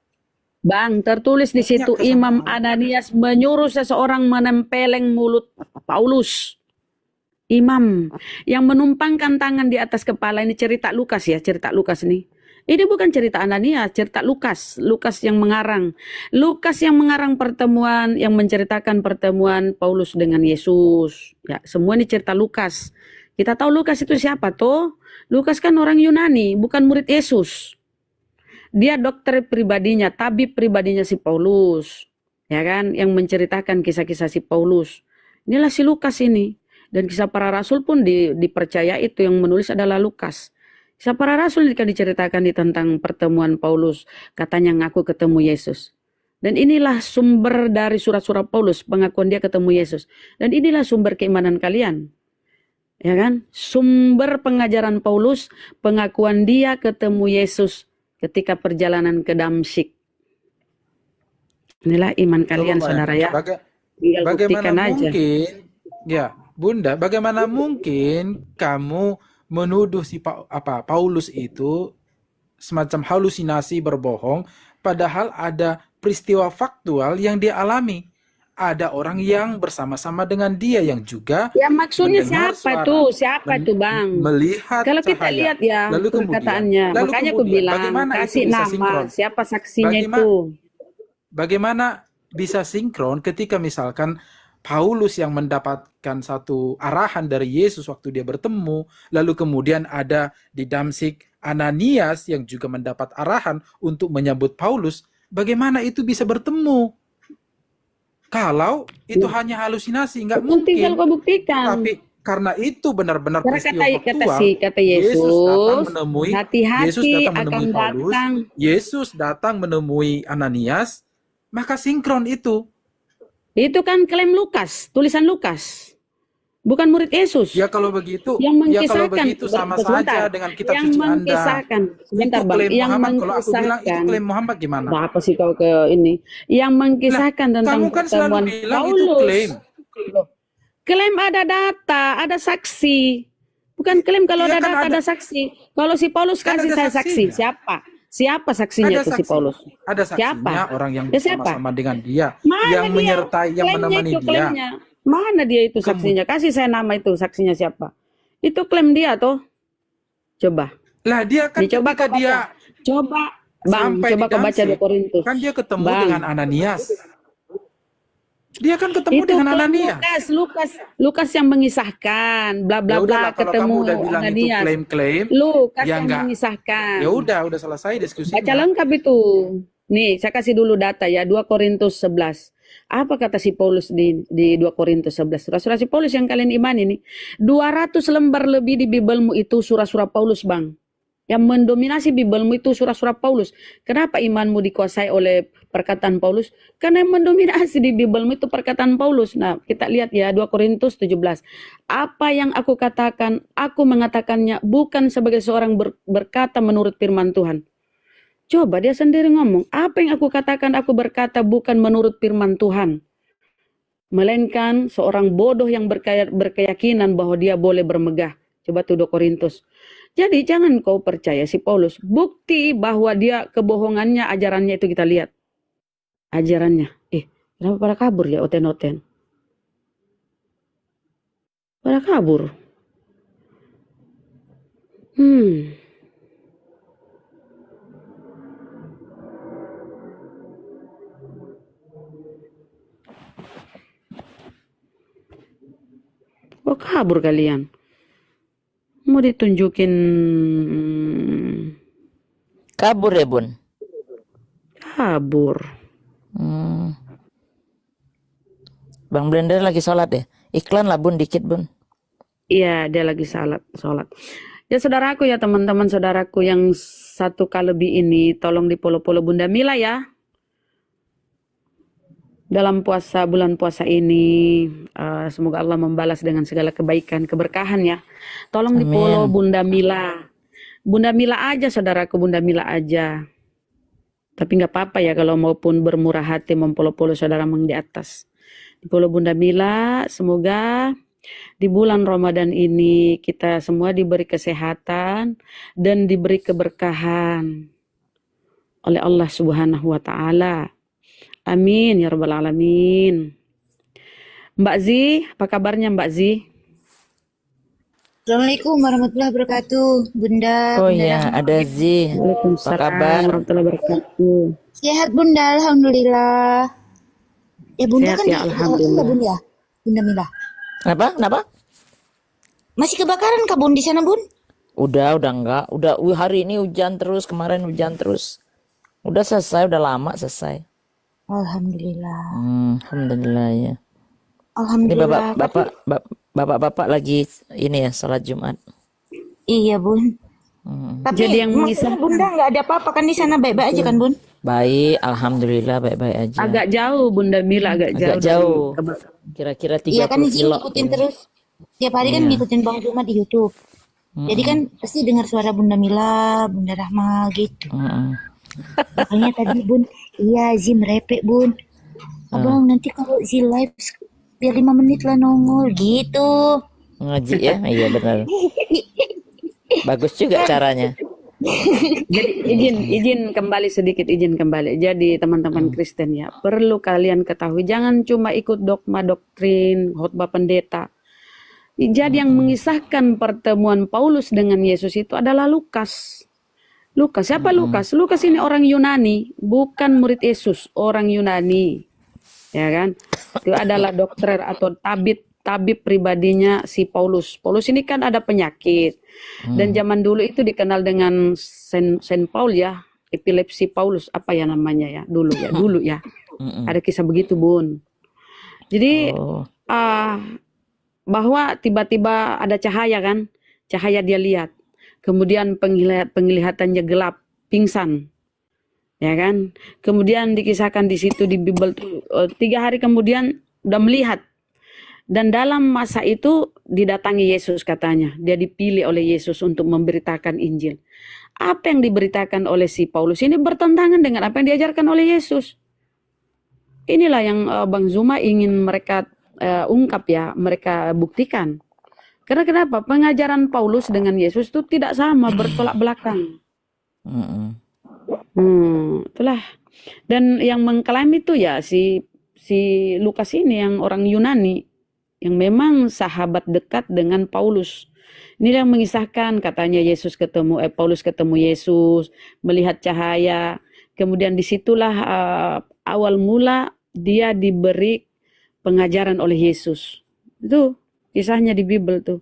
Bang, tertulis di situ Imam Ananias menyuruh seseorang menempeleng mulut Paulus. Imam yang menumpangkan tangan di atas kepala, ini cerita Lukas ya, cerita Lukas nih. Ini bukan cerita Ananias, cerita Lukas. Lukas yang mengarang. Lukas yang mengarang pertemuan, yang menceritakan pertemuan Paulus dengan Yesus. Ya, semua ini cerita Lukas. Kita tahu Lukas itu siapa toh? Lukas kan orang Yunani, bukan murid Yesus. Dia dokter pribadinya, tabib pribadinya si Paulus. Ya kan, yang menceritakan kisah-kisah si Paulus. Inilah si Lukas ini. Dan kisah para rasul pun dipercaya itu yang menulis adalah Lukas. Kisah para rasul jika diceritakan di tentang pertemuan Paulus, katanya ngaku ketemu Yesus. Dan inilah sumber dari surat-surat Paulus, pengakuan dia ketemu Yesus. Dan inilah sumber keimanan kalian. Ya kan? Sumber pengajaran Paulus, pengakuan dia ketemu Yesus ketika perjalanan ke Damsyik. Inilah iman kalian, saudara ya. Tinggal buktikan aja. Mungkin, ya, Bunda, bagaimana mungkin kamu menuduh si Paulus itu semacam halusinasi berbohong, padahal ada peristiwa faktual yang dia alami. Ada orang yang bersama-sama dengan dia yang juga ya maksudnya siapa tuh Bang? Melihat kalau kita cahaya. Lihat ya lalu perkataannya, makanya aku bilang kasih nama sinkron? Siapa saksinya itu? Bagaimana bisa sinkron ketika misalkan Paulus yang mendapatkan satu arahan dari Yesus waktu dia bertemu, lalu kemudian ada di Damsyik Ananias yang juga mendapat arahan untuk menyambut Paulus, bagaimana itu bisa bertemu? Kalau itu hanya halusinasi, nggak mungkin. Tinggal kau buktikan. Tapi karena itu benar-benar peristiwa faktual, kata Yesus datang menemui, hati-hati menemui akan Paulus, datang. Yesus datang menemui Ananias, maka sinkron itu. Itu kan klaim Lukas, tulisan Lukas. Bukan murid Yesus. Ya kalau begitu, yang mengkisahkan, ya kalau begitu sama saja dengan kitab suci Anda. Sebentar Bang, yang Muhammad, mengkisahkan. kalau aku bilang itu klaim Muhammad gimana? Nah, apa sih kau ke ini? Yang mengkisahkan tentang kamu kan pertemuan selalu bilang Paulus. itu klaim. Klaim ada data, ada saksi. Bukan klaim kalau ada data, ada saksi. Kalau si Paulus kasih saya saksi, siapa? Siapa saksinya itu si Paulus? Ada saksinya, siapa? orang yang siapa? bersama-sama dengan dia, Mana yang dia? menyertai, yang Klaimnya menemani itu, dia. klaimnya. Mana dia itu saksinya? Kasih saya nama itu, saksinya siapa? Itu klaim dia toh. Coba. Lah dia kan dicoba ketika dia coba Bang, sampai coba di kau baca Damsyik, 2 Korintus. kan dia ketemu Bang. dengan Ananias. Dia kan ketemu Itu dengan klaim Ananias. Lukas yang mengisahkan, bla bla Ya udahlah, bla, kalau ketemu kamu udah bilang itu Ananias. klaim-klaim, Lukas ya yang enggak. mengisahkan. Ya udah selesai diskusinya. Baca lengkap itu. Nih, saya kasih dulu data ya, 2 Korintus 11. Apa kata si Paulus di 2 Korintus 11? Surah-surah si Paulus yang kalian imani nih. 200 lembar lebih di Bibelmu itu surah-surah Paulus, Bang. Yang mendominasi Bibelmu itu surah-surah Paulus. Kenapa imanmu dikuasai oleh perkataan Paulus? Karena yang mendominasi di Bibelmu itu perkataan Paulus. Nah, kita lihat ya 2 Korintus 17. Apa yang aku katakan, aku mengatakannya bukan sebagai seorang berkata menurut firman Tuhan. Coba dia sendiri ngomong, apa yang aku katakan aku berkata bukan menurut firman Tuhan, melainkan seorang bodoh yang berkeyakinan bahwa dia boleh bermegah. Coba tuh 2 Korintus. Jadi jangan kau percaya si Paulus. Bukti bahwa dia kebohongannya, ajarannya itu kita lihat. Ajarannya. Kenapa pada kabur ya oten-oten? Pada kabur. Kok kabur kalian? Mau ditunjukin Kabur ya, Bun? kabur. Bang Blender lagi sholat ya? Iklan lah, Bun, dikit, Bun. Iya, dia lagi sholat. Ya saudaraku ya, teman-teman saudaraku yang 1K lebih ini, tolong di follow Bunda Mila ya. Dalam bulan puasa ini, semoga Allah membalas dengan segala kebaikan, keberkahan ya. Tolong di follow Bunda Mila. Bunda Mila aja saudaraku, Bunda Mila aja. Tapi nggak apa-apa ya kalau maupun bermurah hati memfollow saudara yang di atas. Di follow Bunda Mila, semoga di bulan Ramadan ini kita semua diberi kesehatan dan diberi keberkahan oleh Allah Subhanahu wa Ta'ala. Amin ya Rabbal Alamin. Mbak Zi, apa kabarnya Mbak Zi? Assalamualaikum warahmatullahi wabarakatuh, Bunda. Oh Bunda ya, ada Zi. Apa kabar? Warahmatullahi wabarakatuh. Sehat Bunda, alhamdulillah. Ya Bunda Sehat kan ya, alhamdulillah. Bunda ya, Bunda Mila. Kenapa? Masih kebakaran kah Bun di sana Bun? Udah enggak. Hari ini hujan terus, kemarin hujan terus. Udah selesai, udah lama selesai. Alhamdulillah. Alhamdulillah ya. Ini Alhamdulillah. bapak-bapak lagi ini ya, sholat Jumat. Iya Bun. Tapi Jadi yang maksudnya Bunda nggak ada apa-apa kan di sana, baik-baik aja kan Bun? Baik, alhamdulillah baik-baik aja. Agak jauh Bunda Mila, agak jauh. Kira-kira 30 Iya kan kilo. ngikutin terus. Tiap hari kan ngikutin Bang Juma di YouTube. Jadi kan pasti dengar suara Bunda Mila, Bunda Rahma gitu. Makanya tadi Bun, iya Zi merepek Bun. Abang nanti kalau Zi live biar 5 menit lah nongol gitu. Ngaji ya, iya benar. Bagus juga caranya. Jadi izin kembali sedikit, Jadi teman-teman Kristen ya, perlu kalian ketahui, jangan cuma ikut dogma doktrin khotbah pendeta. Jadi yang mengisahkan pertemuan Paulus dengan Yesus itu adalah Lukas. Siapa Lukas? Lukas ini orang Yunani, bukan murid Yesus, orang Yunani. Ya kan? Itu adalah dokter atau tabib pribadinya si Paulus. Paulus ini kan ada penyakit. Dan zaman dulu itu dikenal dengan Saint Paul ya, epilepsi Paulus, apa ya namanya ya, dulu ya. Ada kisah begitu Bun. Jadi bahwa tiba-tiba ada cahaya kan, cahaya dia lihat. Kemudian penglihatannya gelap, pingsan. Ya kan? Kemudian dikisahkan di situ di Bible tuh 3 hari kemudian udah melihat. Dan dalam masa itu didatangi Yesus katanya. Dia dipilih oleh Yesus untuk memberitakan Injil. Apa yang diberitakan oleh si Paulus ini bertentangan dengan apa yang diajarkan oleh Yesus. Inilah yang Bang Zuma ingin mereka ungkap ya, mereka buktikan. Karena kenapa? Pengajaran Paulus dengan Yesus itu tidak sama, bertolak belakang. Itulah. Dan yang mengklaim itu ya si Lukas ini yang orang Yunani, yang memang sahabat dekat dengan Paulus. Ini yang mengisahkan katanya Paulus ketemu Yesus, melihat cahaya. Kemudian disitulah awal mula dia diberi pengajaran oleh Yesus. Itu kisahnya di Bible tuh.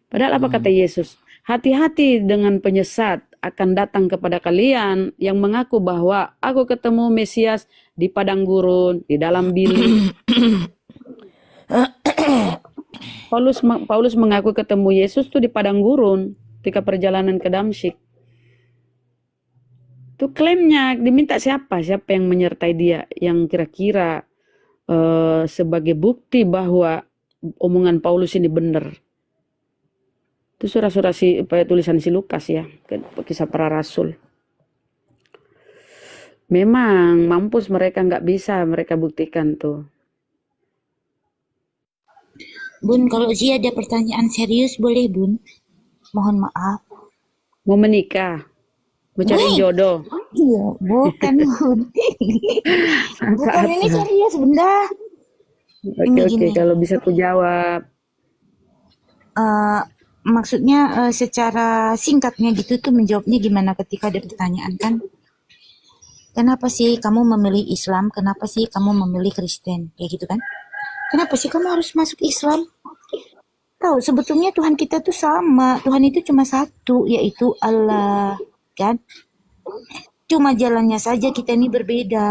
Padahal apa kata Yesus? Hati-hati dengan penyesat akan datang kepada kalian yang mengaku bahwa aku ketemu Mesias di padang gurun, di dalam bilik. Paulus mengaku ketemu Yesus tuh di padang gurun ketika perjalanan ke Damsyik. Itu klaimnya, diminta siapa yang menyertai dia, yang kira-kira sebagai bukti bahwa omongan Paulus ini benar. Itu tulisan si Lukas ya, kisah para rasul. Memang mampus mereka, nggak bisa mereka buktikan tuh. Bun, kalau Zia ada pertanyaan serius boleh Bun? Mohon maaf. Mau menikah, mau cari jodoh. Iya, bukan Bun. Bukan, ini serius bunda. Oke, kalau bisa ku jawab. Maksudnya secara singkatnya gitu tuh menjawabnya gimana ketika ada pertanyaan kan? Kenapa sih kamu memilih Islam? Kenapa sih kamu memilih Kristen? Kayak gitu kan? Kenapa sih kamu harus masuk Islam? Tahu sebetulnya Tuhan kita tuh sama. Tuhan itu cuma satu, yaitu Allah, kan? Cuma jalannya saja kita ini berbeda.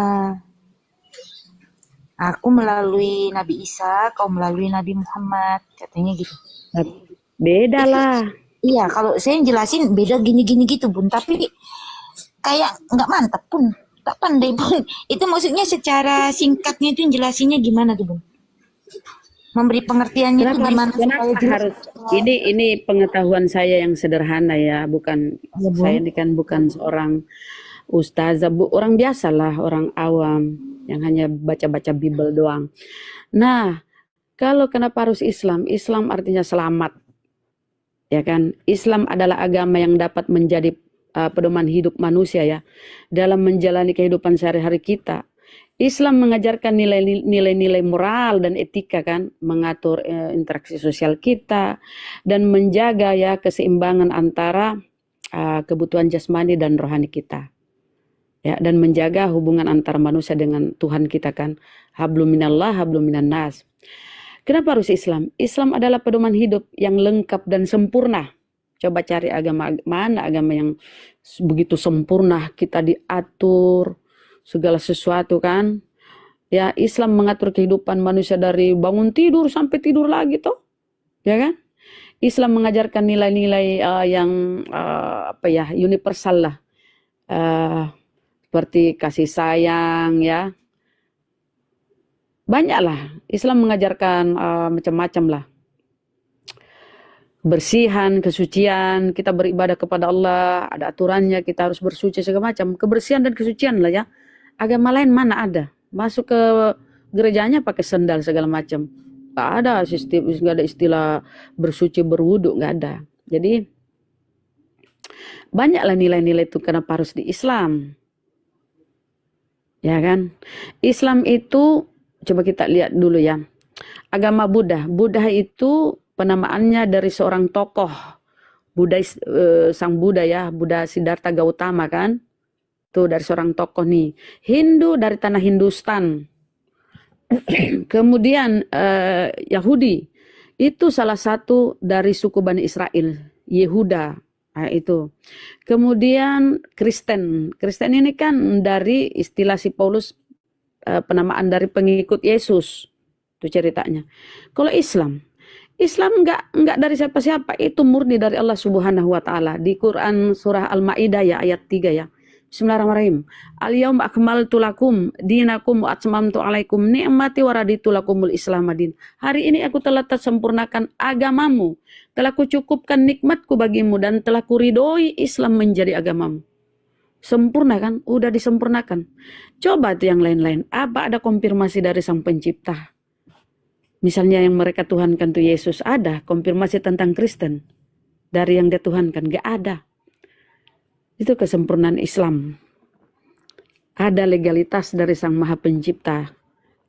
Aku melalui Nabi Isa, kau melalui Nabi Muhammad, katanya gitu. Beda lah. Iya, kalau saya jelasin beda gini-gini gitu Bun, tapi kayak nggak mantap pun, nggak pandai Bun. Itu maksudnya secara singkatnya itu jelasinnya gimana tuh Bun? Memberi pengertiannya itu gimana? Kenapa harus? Ini pengetahuan saya yang sederhana ya, bukan ya, saya ini kan bukan seorang ustazah, orang biasa lah, orang awam yang hanya baca-baca Bible doang. Nah, kalau kenapa harus Islam? Islam artinya selamat, ya kan? Islam adalah agama yang dapat menjadi pedoman hidup manusia ya, dalam menjalani kehidupan sehari-hari kita. Islam mengajarkan nilai-nilai moral dan etika kan, mengatur interaksi sosial kita dan menjaga ya keseimbangan antara kebutuhan jasmani dan rohani kita. Ya, dan menjaga hubungan antara manusia dengan Tuhan kita kan. Hablum minallah, hablum minan nas. Kenapa harus Islam? Islam adalah pedoman hidup yang lengkap dan sempurna. Coba cari agama mana agama yang begitu sempurna, kita diatur segala sesuatu kan. Ya, Islam mengatur kehidupan manusia dari bangun tidur sampai tidur lagi toh. Ya kan? Islam mengajarkan nilai-nilai yang universal lah. Seperti kasih sayang ya. Banyak lah. Islam mengajarkan macam-macam lah. Bersihan, kesucian, kita beribadah kepada Allah, ada aturannya, kita harus bersuci segala macam. Kebersihan dan kesucian lah ya. Agama lain mana ada? Masuk ke gerejanya pakai sendal segala macam. Gak ada istilah bersuci berwudu, gak ada. Jadi banyaklah nilai-nilai itu kenapa harus di Islam. Ya kan? Islam itu coba kita lihat dulu ya. Agama Buddha. Buddha itu penamaannya dari seorang tokoh Buddha, sang Buddha ya, Buddha Siddhartha Gautama kan. Tuh dari seorang tokoh nih. Hindu dari tanah Hindustan. Kemudian Yahudi itu salah satu dari suku Bani Israel, Yehuda. Nah, itu. Kemudian Kristen. Kristen ini kan dari istilah si Paulus, penamaan dari pengikut Yesus. Itu ceritanya. Kalau Islam enggak dari siapa-siapa, itu murni dari Allah Subhanahu wa taala. Di Quran surah Al-Maidah ya ayat 3 ya. Bismillahirrahmanirrahim. Al-yauma akmaltu lakum dinakum wa atmamtu alaikum ni'mati wa raditu lakumul Islam madin. Hari ini aku telah tersempurnakan agamamu, telah kucukupkan nikmatku bagimu dan telah kuridhoi Islam menjadi agamamu. Sempurna kan? Udah disempurnakan. Coba tuh yang lain-lain. Apa ada konfirmasi dari Sang Pencipta? Misalnya yang mereka tuhankan tuh Yesus, ada konfirmasi tentang Kristen dari yang dia tuhankan? Gak ada. Itu kesempurnaan Islam. Ada legalitas dari Sang Maha Pencipta.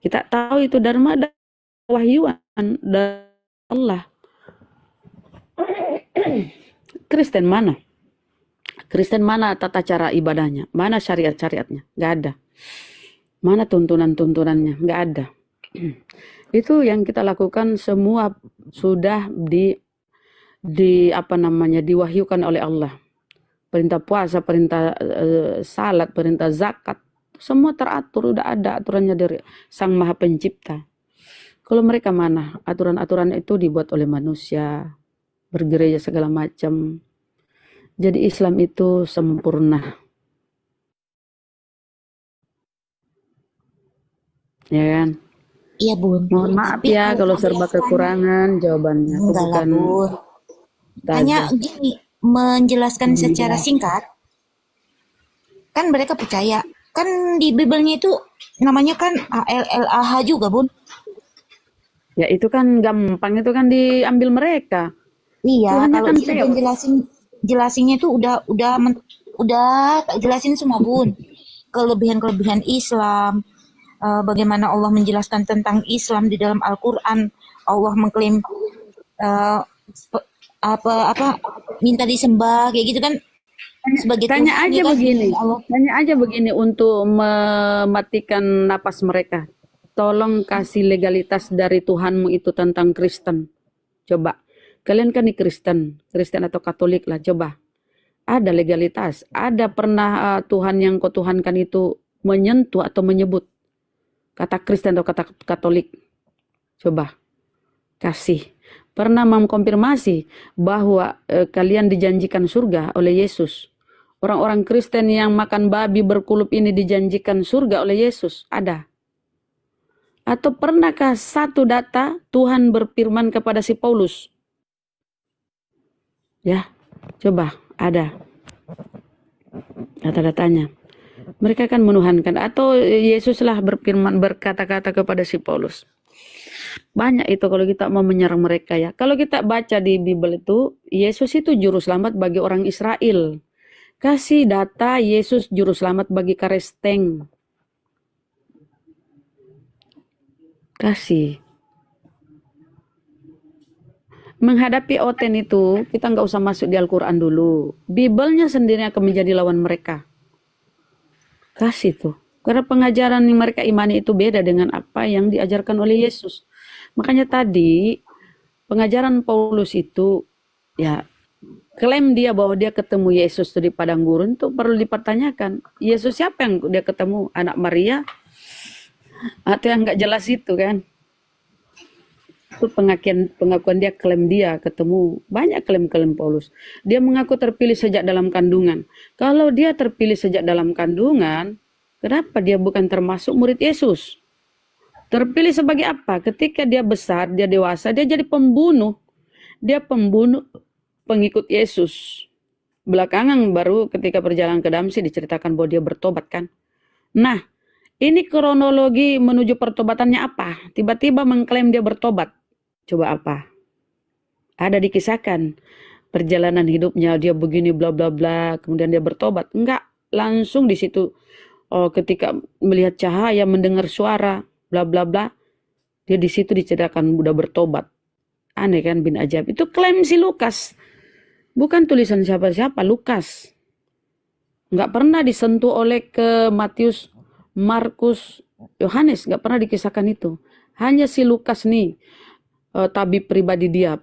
Kita tahu itu dharma dan wahyuan dari Allah. Kristen mana? Kristen mana tata cara ibadahnya? Mana syariat-syariatnya? Gak ada. Mana tuntunan-tuntunannya? Gak ada. Itu yang kita lakukan semua sudah diwahyukan oleh Allah. Perintah puasa, perintah salat, perintah zakat, semua teratur, udah ada aturannya dari Sang Maha Pencipta. Kalau mereka mana? Aturan-aturan itu dibuat oleh manusia, bergereja segala macam. Jadi Islam itu sempurna. Ya kan? Iya Bun. Mohon maaf Tapi ya kalau serba kekurangan jawabannya. Aku enggak lah bukan Bun. Hanya gini, menjelaskan secara singkat. Kan mereka percaya Kan di Bibelnya itu namanya kan ALLAH juga, Bun. Ya itu kan gampang, itu kan diambil mereka. Iya, Tuhannya kalau kan dia Theos. jelasinnya itu udah jelasin semua, Bun. Kelebihan-kelebihan Islam, bagaimana Allah menjelaskan tentang Islam di dalam Al-Qur'an. Allah mengklaim minta disembah kayak gitu kan, sebagai Tanya Tuhan aja kan, begini, Allah. tanya aja begini untuk mematikan napas mereka. Tolong kasih legalitas dari Tuhanmu itu tentang Kristen. Coba, kalian kan nih Kristen atau Katolik lah, coba. Ada legalitas, ada pernah Tuhan yang kau tuhankan itu menyentuh atau menyebut kata Kristen atau kata Katolik? Coba, kasih. Pernah mengkonfirmasi bahwa kalian dijanjikan surga oleh Yesus. Orang-orang Kristen yang makan babi berkulup ini dijanjikan surga oleh Yesus. Ada. Atau pernahkah satu data Tuhan berfirman kepada si Paulus? Ya, coba ada. Data-datanya. Mereka kan menuhankan. Atau Yesuslah berfirman, berkata-kata kepada si Paulus. Banyak itu kalau kita mau menyerang mereka ya. Kalau kita baca di Bible itu, Yesus itu juru selamat bagi orang Israel. Kasih data Yesus juru selamat bagi Karesteng. Kasih. Menghadapi Oten itu, kita nggak usah masuk di Al-Quran dulu. Bibelnya sendiri akan menjadi lawan mereka. Kasih tuh. Karena pengajaran yang mereka imani itu beda dengan apa yang diajarkan oleh Yesus. Makanya tadi, pengajaran Paulus itu, ya, klaim dia bahwa dia ketemu Yesus di padang gurun itu perlu dipertanyakan. Yesus siapa yang dia ketemu? Anak Maria? Atau yang nggak jelas itu kan? Itu pengakuan dia, klaim dia ketemu. Banyak klaim-klaim Paulus. Dia mengaku terpilih sejak dalam kandungan. Kalau dia terpilih sejak dalam kandungan, kenapa dia bukan termasuk murid Yesus? Terpilih sebagai apa? Ketika dia besar, dia dewasa, dia jadi pembunuh. Dia pembunuh pengikut Yesus. Belakangan baru ketika perjalanan ke Damsyik diceritakan bahwa dia bertobat kan. Nah, ini kronologi menuju pertobatannya apa? Tiba-tiba mengklaim dia bertobat. Coba apa? Ada dikisahkan perjalanan hidupnya dia begini bla bla bla, kemudian dia bertobat. Enggak, langsung di situ ketika melihat cahaya, mendengar suara bla bla bla, dia di situ diceritakan udah bertobat. Aneh kan, bin ajaib. Itu klaim si Lukas. Bukan tulisan siapa-siapa, Lukas. Nggak pernah disentuh oleh ke Matius, Markus, Yohanes. Nggak pernah dikisahkan itu. Hanya si Lukas nih, tabib pribadi dia.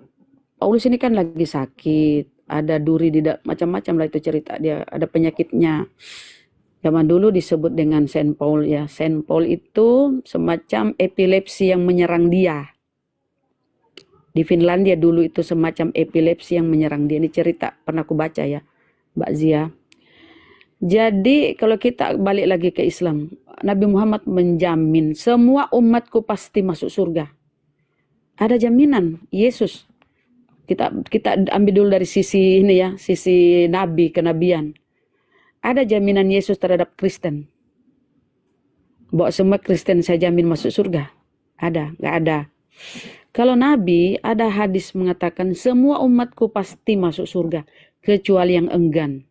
Paulus ini kan lagi sakit. Ada duri, macam-macam lah itu cerita dia. Ada penyakitnya. Zaman dulu disebut dengan Saint Paul ya. Saint Paul itu semacam epilepsi yang menyerang dia. Di Finlandia dulu itu semacam epilepsi yang menyerang dia. Ini cerita, pernah aku baca ya, Mbak Zia. Jadi kalau kita balik lagi ke Islam, Nabi Muhammad menjamin semua umatku pasti masuk surga. Ada jaminan, Yesus. Kita ambil dulu dari sisi ini ya, sisi Nabi, kenabian. Ada jaminan Yesus terhadap Kristen. Bahwa semua Kristen saya jamin masuk surga. Ada, nggak ada. Kalau Nabi, ada hadis mengatakan semua umatku pasti masuk surga. Kecuali yang enggan.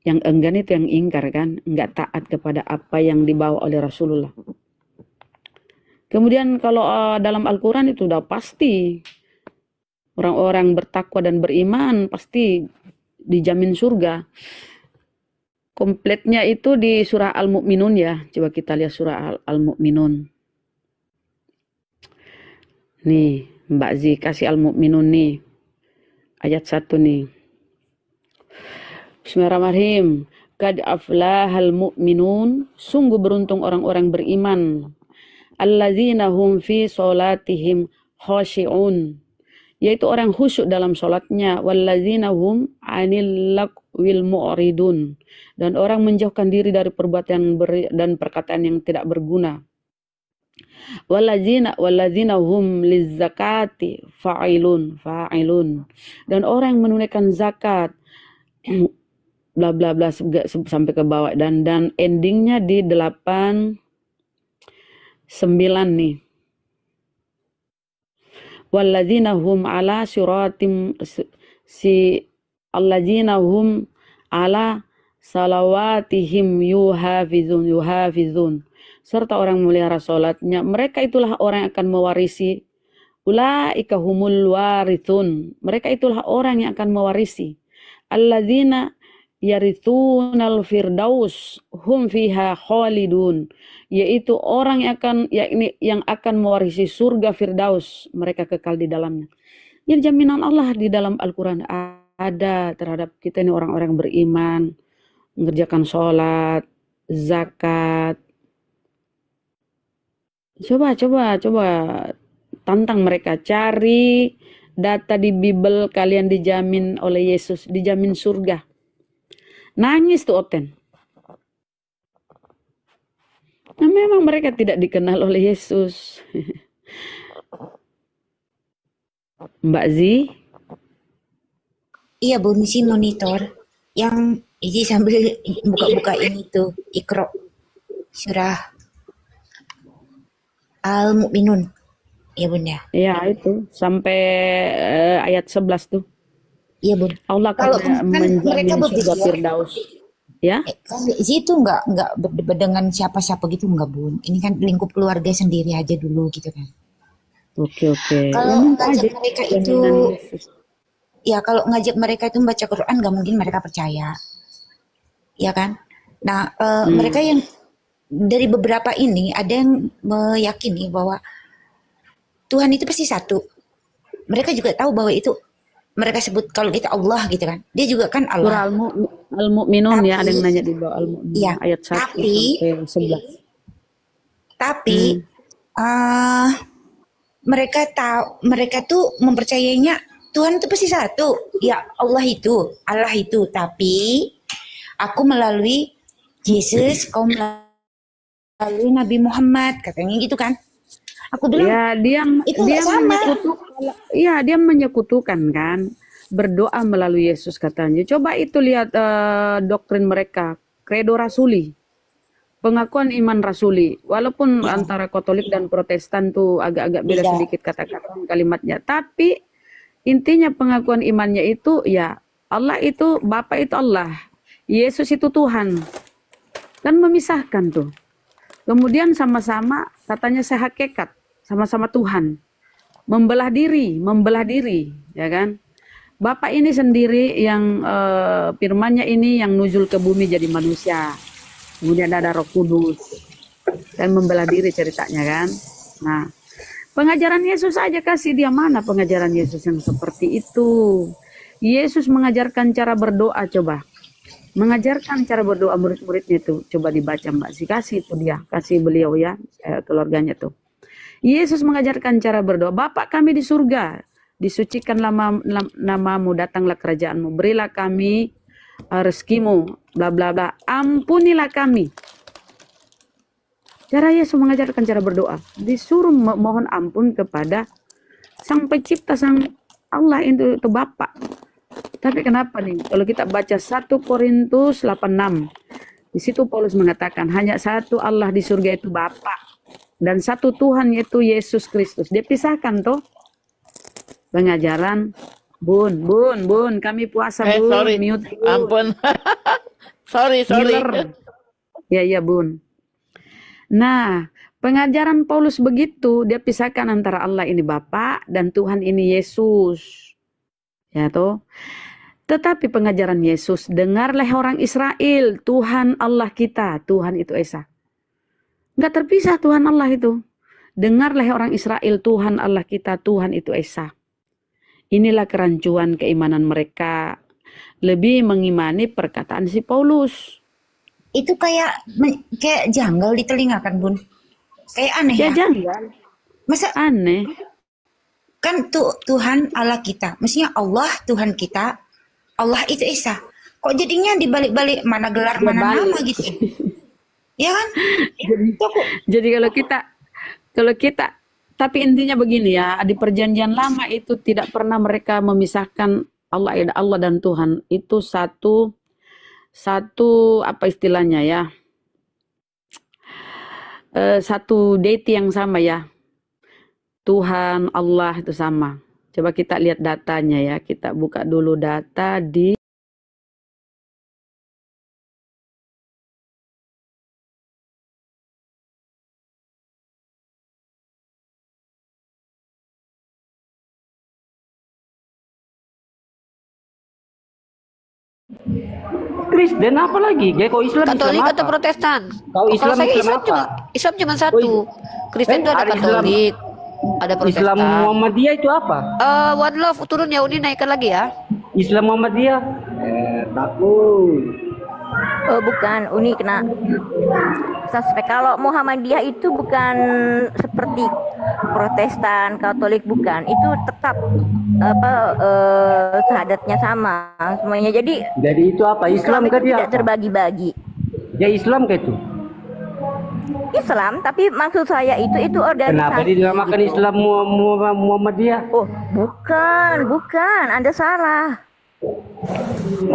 Yang enggan itu yang ingkar kan. Enggak taat kepada apa yang dibawa oleh Rasulullah. Kemudian kalau dalam Al-Quran itu udah pasti. Orang-orang bertakwa dan beriman pasti dijamin surga. Kompletnya itu di surah Al-Mu'minun ya. Coba kita lihat surah Al-Mu'minun. Nih, Mbak Zi kasih Al-Mu'minun nih. Ayat 1 nih. Bismillahirrahmanirrahim. Qad aflahal mu'minun. Sungguh beruntung orang-orang beriman. Alladzina hum fi sholatihim khashi'un. Yaitu orang khusyuk dalam sholatnya. Walladzina hum anil lagwil mu'ridun. Dan orang menjauhkan diri dari perbuatan dan perkataan yang tidak berguna. Walladzina hum lizzakati fa'ilun. Dan orang yang menunaikan zakat bla bla bla sampai ke bawah, dan endingnya di 8:9 nih. Walladzina hum ala siratim alladzina hum ala salawatihim yuhafizun, serta orang memelihara salatnya, mereka itulah orang yang akan mewarisi. Ulaika humul warithun, mereka itulah orang yang akan mewarisi. Alladzina yarithunal firdaus hum fiha khalidun, yaitu orang yang akan mewarisi surga firdaus, mereka kekal di dalamnya. Jadi jaminan Allah di dalam Al-Quran ada terhadap kita ini orang-orang beriman, mengerjakan sholat, zakat. Coba tantang mereka, cari data di Bible, kalian dijamin oleh Yesus, dijamin surga. Nangis tuh Oten. Nah, memang mereka tidak dikenal oleh Yesus. Mbak Zi? Iya, Bu, misi monitor. Yang Iji sambil buka-buka ini tuh, Iqra. Surah Al-Mu'minun. Iya, Bunda. Iya, itu. Sampai ayat 11 tuh. Iya, Bun. Allah Kalau akan menjamin surga Firdaus. Ya? Kan itu enggak dengan siapa-siapa gitu, enggak, Bun. Ini kan lingkup keluarga sendiri aja dulu gitu kan. Oke. Kalau ngajak mereka itu, ya kalau ngajak mereka itu membaca Quran, nggak mungkin mereka percaya, ya kan? Nah, mereka yang dari beberapa ini ada yang meyakini bahwa Tuhan itu pasti satu. Mereka juga tahu bahwa itu mereka sebut kalau kita Allah gitu kan. Dia juga kan Allah. Surah Al-Mu'minun ya, ada yang nanya di bawah Al-Mu'minun ya, ayat 1 sampai 11. Tapi mereka tuh mempercayainya Tuhan itu pasti satu. Ya Allah itu. Tapi aku melalui Yesus, kau melalui Nabi Muhammad, katanya gitu kan. Aku bilang, ya, dia menyekutukan kan, berdoa melalui Yesus katanya. Coba itu lihat doktrin mereka, kredo rasuli, pengakuan iman rasuli. Walaupun antara Katolik dan Protestan tuh agak-agak beda sedikit kata-kata kalimatnya, tapi intinya pengakuan imannya itu ya Allah itu Bapa itu Allah, Yesus itu Tuhan. Kan memisahkan tuh. Kemudian sama-sama katanya sehakikat, sama-sama Tuhan. Membelah diri, ya kan? Bapa ini sendiri yang firman-Nya ini yang nuzul ke bumi jadi manusia. Kemudian ada Roh Kudus. Dan membelah diri ceritanya kan. Nah, pengajaran Yesus aja kasih dia mana pengajaran Yesus yang seperti itu. Yesus mengajarkan cara berdoa, coba. Mengajarkan cara berdoa murid-muridnya itu. Coba dibaca Mbak Sih, kasih itu dia. Kasih beliau ya, keluarganya tuh. Yesus mengajarkan cara berdoa. Bapa kami di surga, disucikanlah namamu, datanglah kerajaanmu. Berilah kami rezekimu, bla bla bla. Ampunilah kami. Cara Yesus mengajarkan cara berdoa. Disuruh mohon ampun kepada Sang Pencipta, Sang Allah itu Bapa. Tapi kenapa nih? Kalau kita baca 1 Korintus 8:6, di situ Paulus mengatakan hanya satu Allah di surga itu Bapa dan satu Tuhan yaitu Yesus Kristus. Dia pisahkan tuh pengajaran. Bun, kami puasa Bun. Sorry, mute Bun. ampun. sorry. Ya Bun. Nah, pengajaran Paulus begitu, dia pisahkan antara Allah ini Bapa dan Tuhan ini Yesus. Ya toh. Tetapi pengajaran Yesus, dengarlah orang Israel, Tuhan Allah kita, Tuhan itu Esa. Enggak terpisah Tuhan Allah itu. Dengarlah orang Israel, Tuhan Allah kita, Tuhan itu Esa. Inilah kerancuan keimanan mereka. Lebih mengimani perkataan si Paulus. Itu kayak janggal di telinga kan, Bun? Kayak aneh ya? Janggal. Masa aneh? Kan Tuhan Allah kita. Maksudnya Allah Tuhan kita. Allah itu Esa. Kok jadinya dibalik-balik mana gelar mana nama gitu. Ya kan? Jadi kalau kita tapi intinya begini ya, di perjanjian lama itu tidak pernah mereka memisahkan Allah dan Tuhan. Itu satu satu apa istilahnya ya, satu deity yang sama ya, Tuhan Allah itu sama. Coba kita lihat datanya ya, kita buka dulu data di Kristen apa lagi? Kok Islam? Katolik Islam atau apa? Protestan? Kau Islam, Kalau saya Islam apa? Islam cuma satu. Kristen itu ada ada Katolik, ada Protestan. Islam Muhammadiyah itu apa? One Love turun ya, Uni naikkan lagi ya. Islam Muhammadiyah? Takut. Bukan, Uni kena suspek. Kalau Muhammadiyah itu bukan seperti Protestan, Katolik, bukan. Itu tetap syahadatnya sama semuanya. Jadi itu apa? Islam itu dia tidak terbagi-bagi. Ya Islam ke itu? Islam, tapi maksud saya itu organisasi. Kenapa dinamakan gitu. Islam Muhammadiyah? Oh, bukan. Anda salah.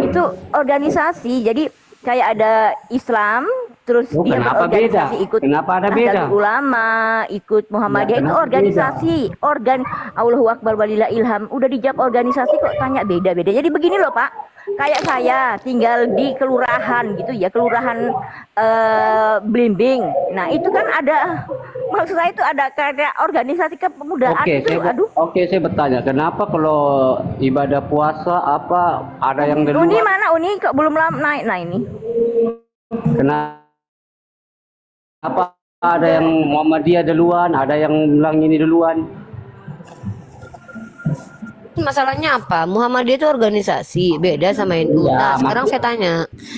Itu organisasi. Jadi kayak ada Islam, terus dia kenapa berorganisasi beda? ikut Kenapa ada beda? Nahdlatul Ulama, ikut Muhammadiyah, itu organisasi. Allahu Akbar walillah ilham. Udah dijawab organisasi kok tanya beda-beda. Jadi begini loh Pak, kayak saya tinggal di kelurahan gitu ya, kelurahan Blimbing. Nah itu kan ada, maksud saya itu ada kayak organisasi kepemudaan itu. Oke, saya bertanya, kenapa kalau ibadah puasa apa ada yang duluan? Uni mana? Uni kok belum naik? Nah ini. Kenapa ada yang Muhammadiyah duluan, ada yang bilang ini duluan? Masalahnya apa? Muhammadiyah itu organisasi, beda sama NU. Nah, sekarang saya tanya,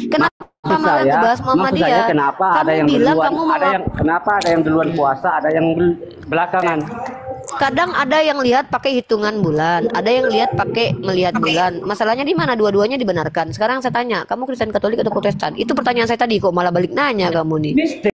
kenapa malah ngebahas Muhammadiyah? Kenapa ada yang duluan? Kenapa ada yang duluan puasa, ada yang belakangan? Kadang ada yang lihat pakai hitungan bulan, ada yang lihat pakai melihat bulan. Masalahnya di mana? Dua-duanya dibenarkan. Sekarang saya tanya, kamu Kristen, Katolik atau Protestan? Itu pertanyaan saya tadi, kok malah balik nanya kamu nih.